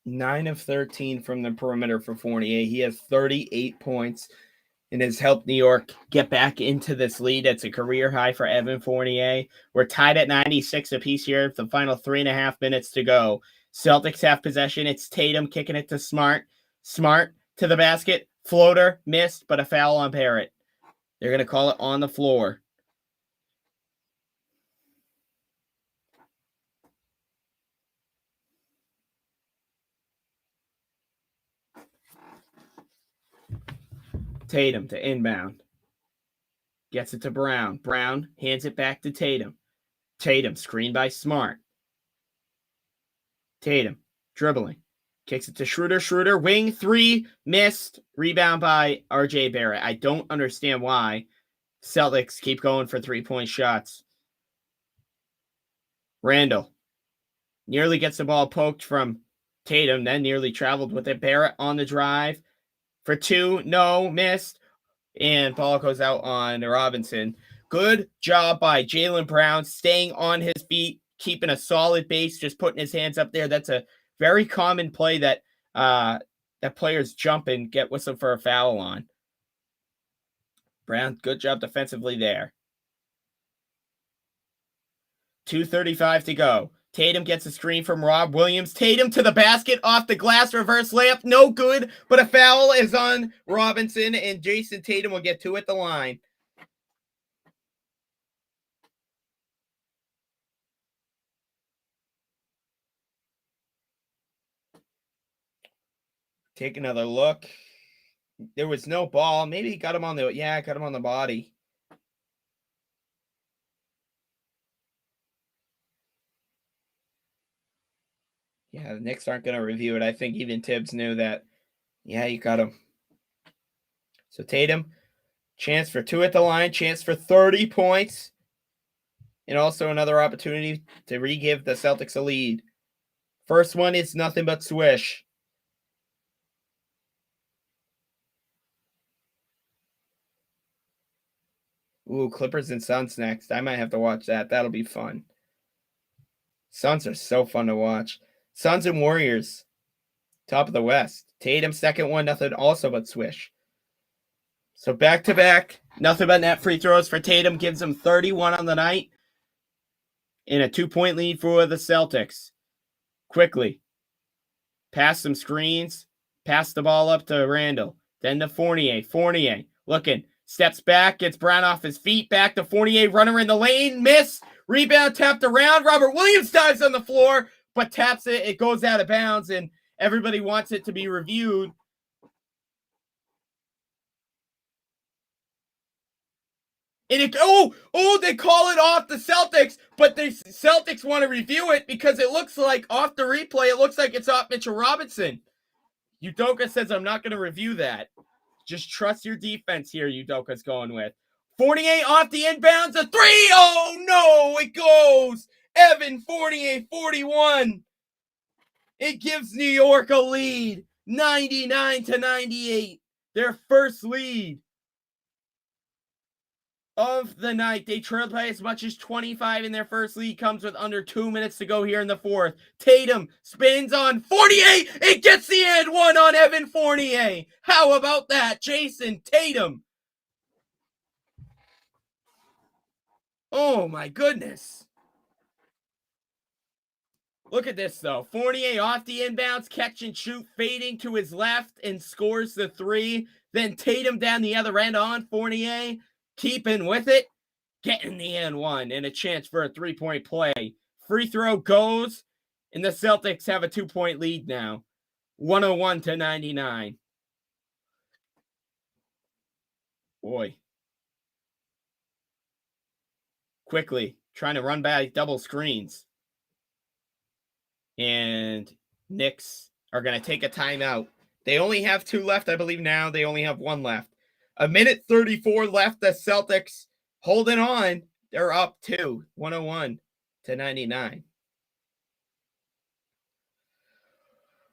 9 of 13 from the perimeter for Fournier. He has 38 points and has helped New York get back into this lead. It's a career high for Evan Fournier. We're tied at 96 apiece here. The final 3.5 minutes to go. Celtics have possession. It's Tatum kicking it to Smart. Smart to the basket. Floater missed, but a foul on Barrett. They're going to call it on the floor. Tatum to inbound. Gets it to Brown. Brown hands it back to Tatum. Tatum screened by Smart. Tatum dribbling. Kicks it to Schroeder. Schroeder, wing 3, missed. Rebound by RJ Barrett. I don't understand why Celtics keep going for 3-point shots. Randle nearly gets the ball poked from Tatum, then nearly traveled with it. Barrett on the drive for 2. No, missed. And ball goes out on Robinson. Good job by Jaylen Brown staying on his feet, keeping a solid base, just putting his hands up there. That's a very common play that players jump and get whistled for a foul on. Brown, good job defensively there. 2:35 to go. Tatum gets a screen from Rob Williams. Tatum to the basket, off the glass, reverse layup. No good, but a foul is on Robinson, and Jason Tatum will get 2 at the line. Take another look. There was no ball. Maybe he got him on the body. Yeah, the Knicks aren't going to review it. I think even Tibbs knew that. Yeah, you got him. So Tatum, chance for 2 at the line, chance for 30 points, and also another opportunity to re-give the Celtics a lead. First one is nothing but swish. Ooh, Clippers and Suns next. I might have to watch that. That'll be fun. Suns are so fun to watch. Suns and Warriors, top of the West. Tatum, second one, nothing also but swish. So back-to-back, nothing but net free throws for Tatum, gives him 31 on the night, and a 2-point lead for the Celtics. Quickly, pass some screens, pass the ball up to Randall, then to Fournier. Fournier, looking, steps back, gets Brown off his feet, back to Fournier, runner in the lane, miss, rebound tapped around, Robert Williams dives on the floor, but taps it, it goes out of bounds, and everybody wants it to be reviewed. And they call it off the Celtics, but the Celtics want to review it because it looks like off the replay, it looks like it's off Mitchell Robinson. Udoka says, I'm not going to review that. Just trust your defense here, Udoka's going with. Fournier off the inbounds, a 3. Oh, no, it goes. Evan Fournier, 41. It gives New York a lead, 99-98. Their first lead of the night. They trailed by as much as 25 in their first lead. Comes with under 2 minutes to go here in the fourth. Tatum spins on Fournier. It gets the and one on Evan Fournier. How about that, Jason Tatum? Oh my goodness. Look at this though. Fournier off the inbounds, catch and shoot, fading to his left and scores the 3. Then Tatum down the other end on Fournier, keeping with it, getting the and one and a chance for a 3-point play. Free throw goes, and the Celtics have a 2-point lead now, 101-99. Boy. Quickly, trying to run back double screens. And Knicks are going to take a timeout. They only have 2 left, I believe now. They only have 1 left. 1:34 left. The Celtics holding on. They're up 2, 101-99.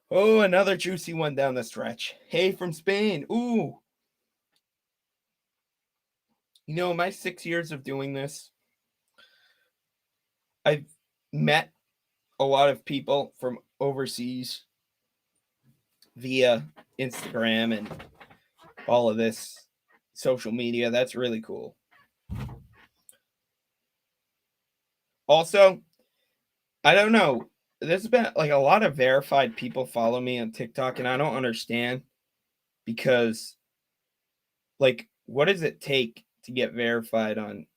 Oh, another juicy one down the stretch. Hey from Spain. Ooh. You know, my 6 years of doing this, I've met a lot of people from overseas via Instagram and all of this social media. That's really cool. Also, I don't know. There's been like a lot of verified people follow me on TikTok, and I don't understand because, like, what does it take to get verified on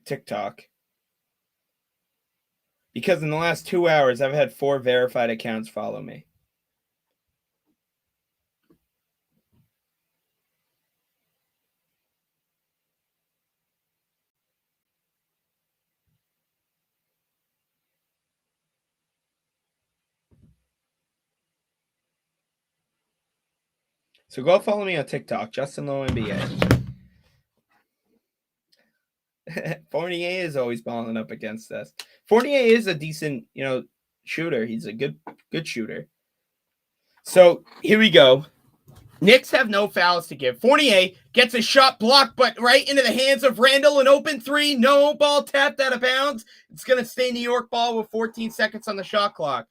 TikTok? Because in the last 2 hours, I've had 4 verified accounts follow me. So go follow me on TikTok, Justin Lowe NBA. Fournier is always balling up against us. Fournier is a decent, shooter. He's a good shooter. So here we go. Knicks have no fouls to give. Fournier gets a shot blocked, but right into the hands of Randall. An open 3. No, ball tapped out of bounds. It's going to stay New York ball with 14 seconds on the shot clock.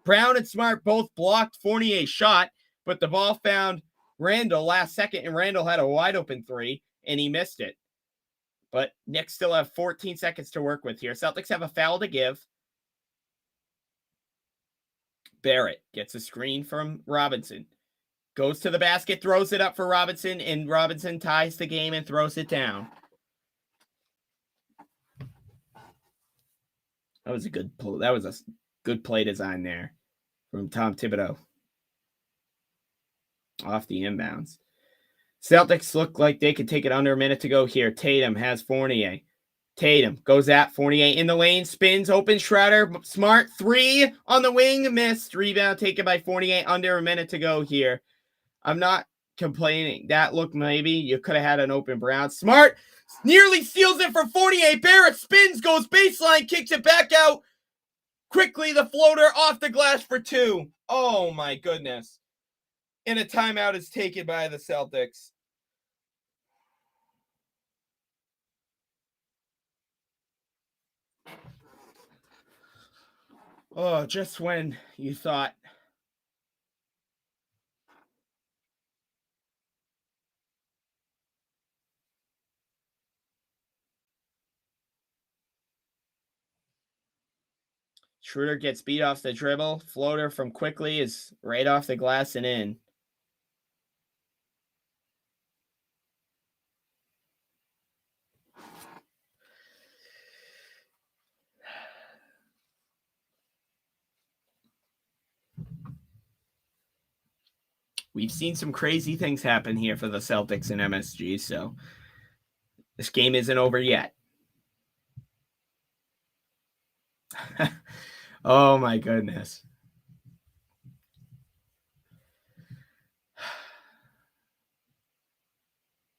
Brown and Smart both blocked Fournier's shot, but the ball found Randall last second, and Randall had a wide open 3, and he missed it. But Knicks still have 14 seconds to work with here. Celtics have a foul to give. Barrett gets a screen from Robinson. Goes to the basket, throws it up for Robinson, and Robinson ties the game and throws it down. That was a good play design there from Tom Thibodeau. Off the inbounds. Celtics look like they could take it under a minute to go here. Tatum has Fournier. Tatum goes at Fournier in the lane, spins, open Schroeder, smart, three on the wing, missed, rebound taken by Fournier, under a minute to go here. I'm not complaining. That look, maybe you could have had an open Brown. Smart nearly steals it for Fournier. Barrett spins, goes baseline, kicks it back out. Quickly, the floater off the glass for two. Oh my goodness. And a timeout is taken by the Celtics. Oh, just when you thought Schroeder gets beat off the dribble. Floater from Quickly is right off the glass and in. We've seen some crazy things happen here for the Celtics and MSG, so this game isn't over yet. Oh my goodness.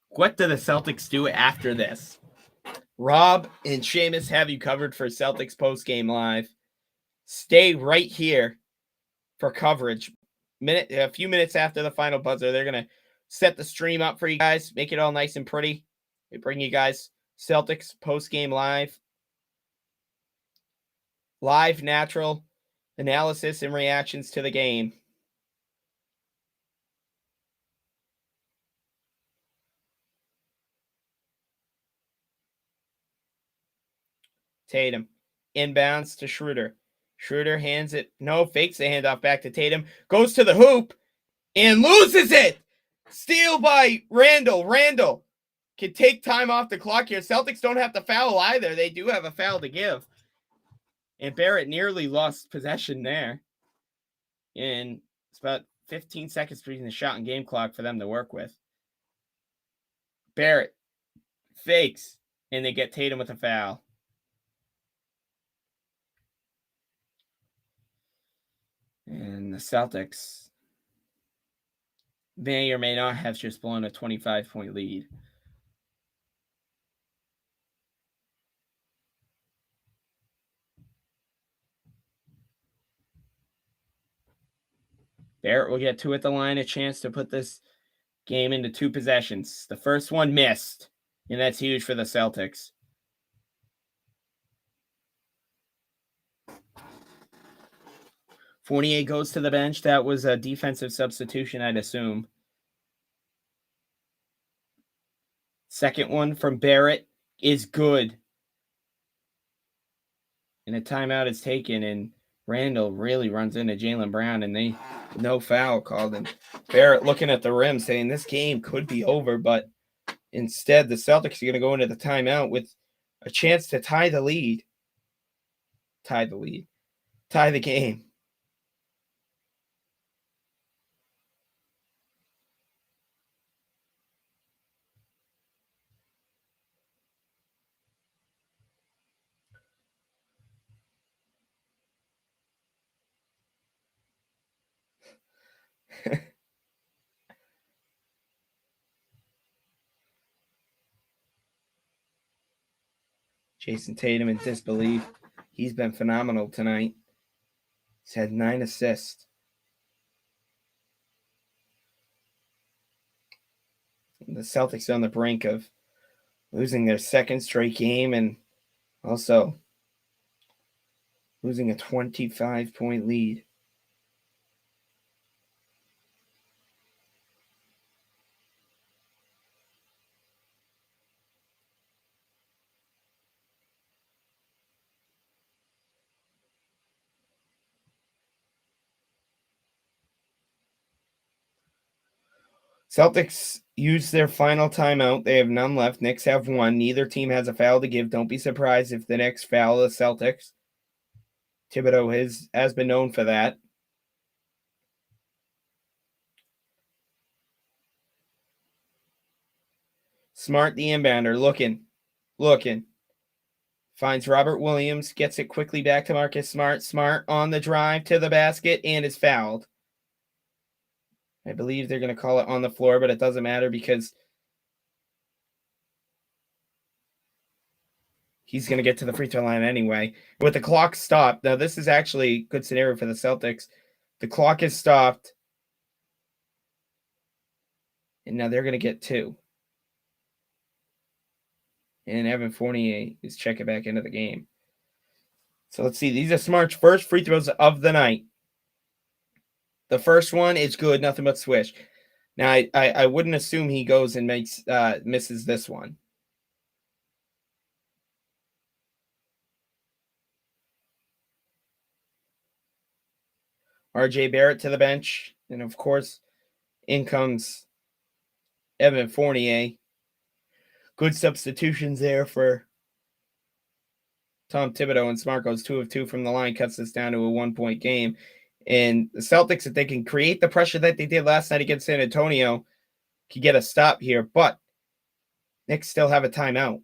What do the Celtics do after this? Rob and Seamus have you covered for Celtics Postgame Live. Stay right here for coverage. A few minutes after the final buzzer, they're going to set the stream up for you guys, make it all nice and pretty. They bring you guys Celtics Postgame Live. Live, natural analysis and reactions to the game. Tatum inbounds to Schroeder. Schroeder hands it. No, fakes the handoff back to Tatum. Goes to the hoop and loses it. Steal by Randall. Randall can take time off the clock here. Celtics don't have to foul either. They do have a foul to give. And Barrett nearly lost possession there. And it's about 15 seconds between the shot and game clock for them to work with. Barrett fakes, and they get Tatum with a foul. And the Celtics may or may not have just blown a 25-point lead. Barrett will get two at the line, a chance to put this game into two possessions. The first one missed, and that's huge for the Celtics. Fournier goes to the bench. That was a defensive substitution, I'd assume. Second one from Barrett is good. And a timeout is taken, and Randall really runs into Jaylen Brown, and no foul called. And Barrett looking at the rim saying this game could be over, but instead the Celtics are going to go into the timeout with a chance to tie the lead. Tie the game. Jason Tatum in disbelief. He's been phenomenal tonight. He's had 9 assists. The Celtics are on the brink of losing their second straight game and also losing a 25-point lead. Celtics use their final timeout. They have none left. Knicks have one. Neither team has a foul to give. Don't be surprised if the Knicks foul the Celtics. Thibodeau has been known for that. Smart, the inbounder, looking. Finds Robert Williams, gets it quickly back to Marcus Smart. Smart on the drive to the basket and is fouled. I believe they're going to call it on the floor, but it doesn't matter because he's going to get to the free throw line anyway. With the clock stopped, now this is actually a good scenario for the Celtics. The clock is stopped, and now they're going to get 2. And Evan Fournier is checking back into the game. So let's see. These are Smart's first free throws of the night. The first one is good, nothing but swish. Now, I wouldn't assume he goes and misses this one. RJ Barrett to the bench. And, of course, in comes Evan Fournier. Good substitutions there for Tom Thibodeau, and Smart goes 2 of 2 from the line, cuts this down to a 1-point game. And the Celtics, if they can create the pressure that they did last night against San Antonio, can get a stop here. But Knicks still have a timeout.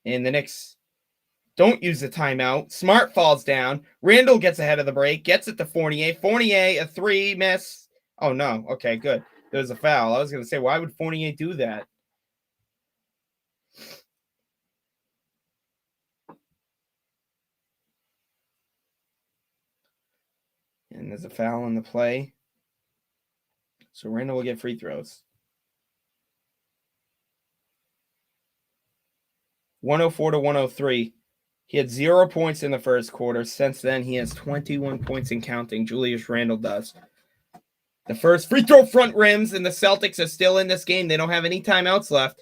And the Knicks don't use the timeout. Smart falls down. Randall gets ahead of the break, gets it to Fournier. Fournier, a 3, miss. Oh, no. Okay, good. There was a foul. I was going to say, why would Fournier do that? And there's a foul in the play. So Randall will get free throws. 104 to 103. He had 0 points in the first quarter. Since then, he has 21 points and counting. Julius Randle does. The first free throw front rims, and the Celtics are still in this game. They don't have any timeouts left.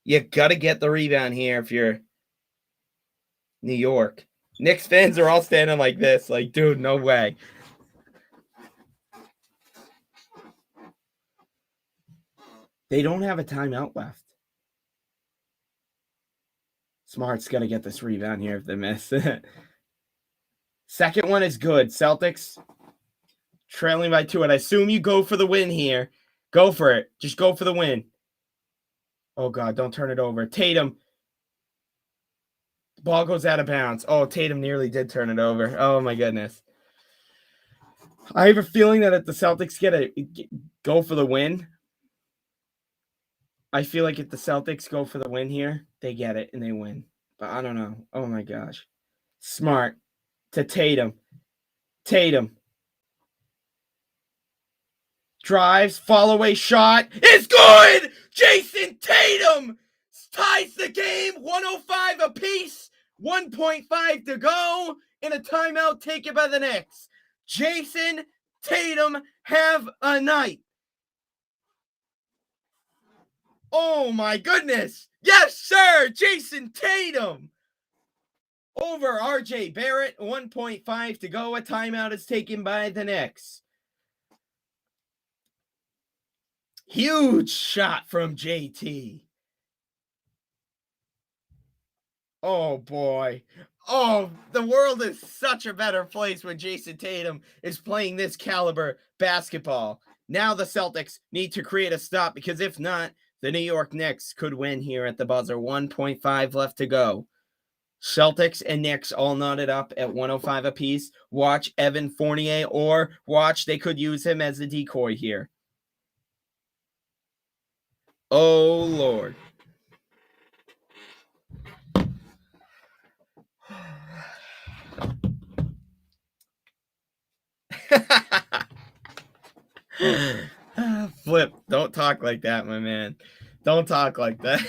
You got to get the rebound here if you're New York. Knicks fans are all standing like this. Like, dude, no way. They don't have a timeout left. Smart's got to get this rebound here if they miss. Second one is good. Celtics trailing by 2. And I assume you go for the win here. Go for it. Just go for the win. Oh, God, don't turn it over. Tatum. The ball goes out of bounds. Oh, Tatum nearly did turn it over. Oh, my goodness. I have a feeling that if the Celtics go for the win, I feel like if the Celtics go for the win here, they get it and they win. But I don't know. Oh, my gosh. Smart to Tatum. Tatum. Drives, fall away shot is good! Jason Tatum ties the game, 105 apiece, 1.5 to go, and a timeout taken by the Knicks. Jason Tatum, have a night. Oh my goodness! Yes, sir! Jason Tatum! Over RJ Barrett, 1.5 to go. A timeout is taken by the Knicks. Huge shot from JT. Oh, boy. Oh, the world is such a better place when Jason Tatum is playing this caliber basketball. Now the Celtics need to create a stop because if not, the New York Knicks could win here at the buzzer. 1.5 left to go. Celtics and Knicks all knotted up at 105 apiece. Watch Evan Fournier, or watch, they could use him as a decoy here. Oh, Lord. Flip, don't talk like that, my man. Don't talk like that.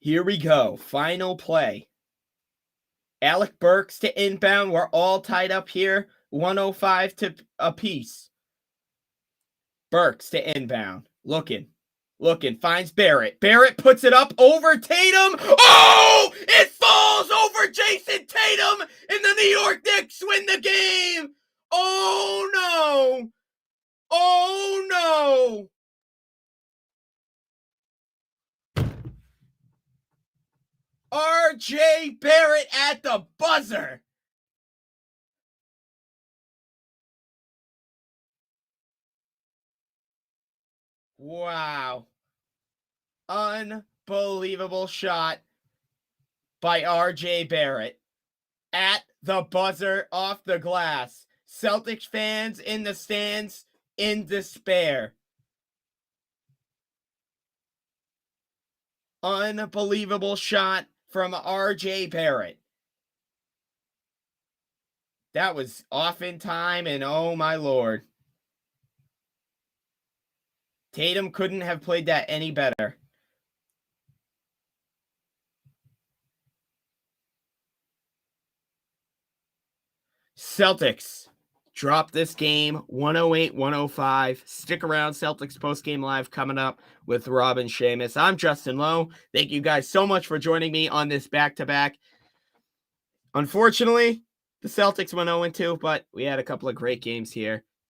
Here we go. Final play. Alec Burks to inbound. We're all tied up here. 105 to apiece. Burks to inbound. Looking. Finds Barrett. Barrett puts it up over Tatum. Oh! It falls over Jason Tatum, and the New York Knicks win the game. Oh, no. Oh, no. R.J. Barrett at the buzzer. Wow. Unbelievable shot by R.J. Barrett at the buzzer off the glass. Celtics fans in the stands in despair. Unbelievable shot from R.J. Barrett. That was off in time, and oh my lord. Tatum couldn't have played that any better. Celtics drop this game 108-105. Stick around. Celtics postgame live coming up with Rob and Seamus. I'm Justin Lowe. Thank you guys so much for joining me on this back-to-back. Unfortunately, the Celtics went 0-2, but we had a couple of great games here.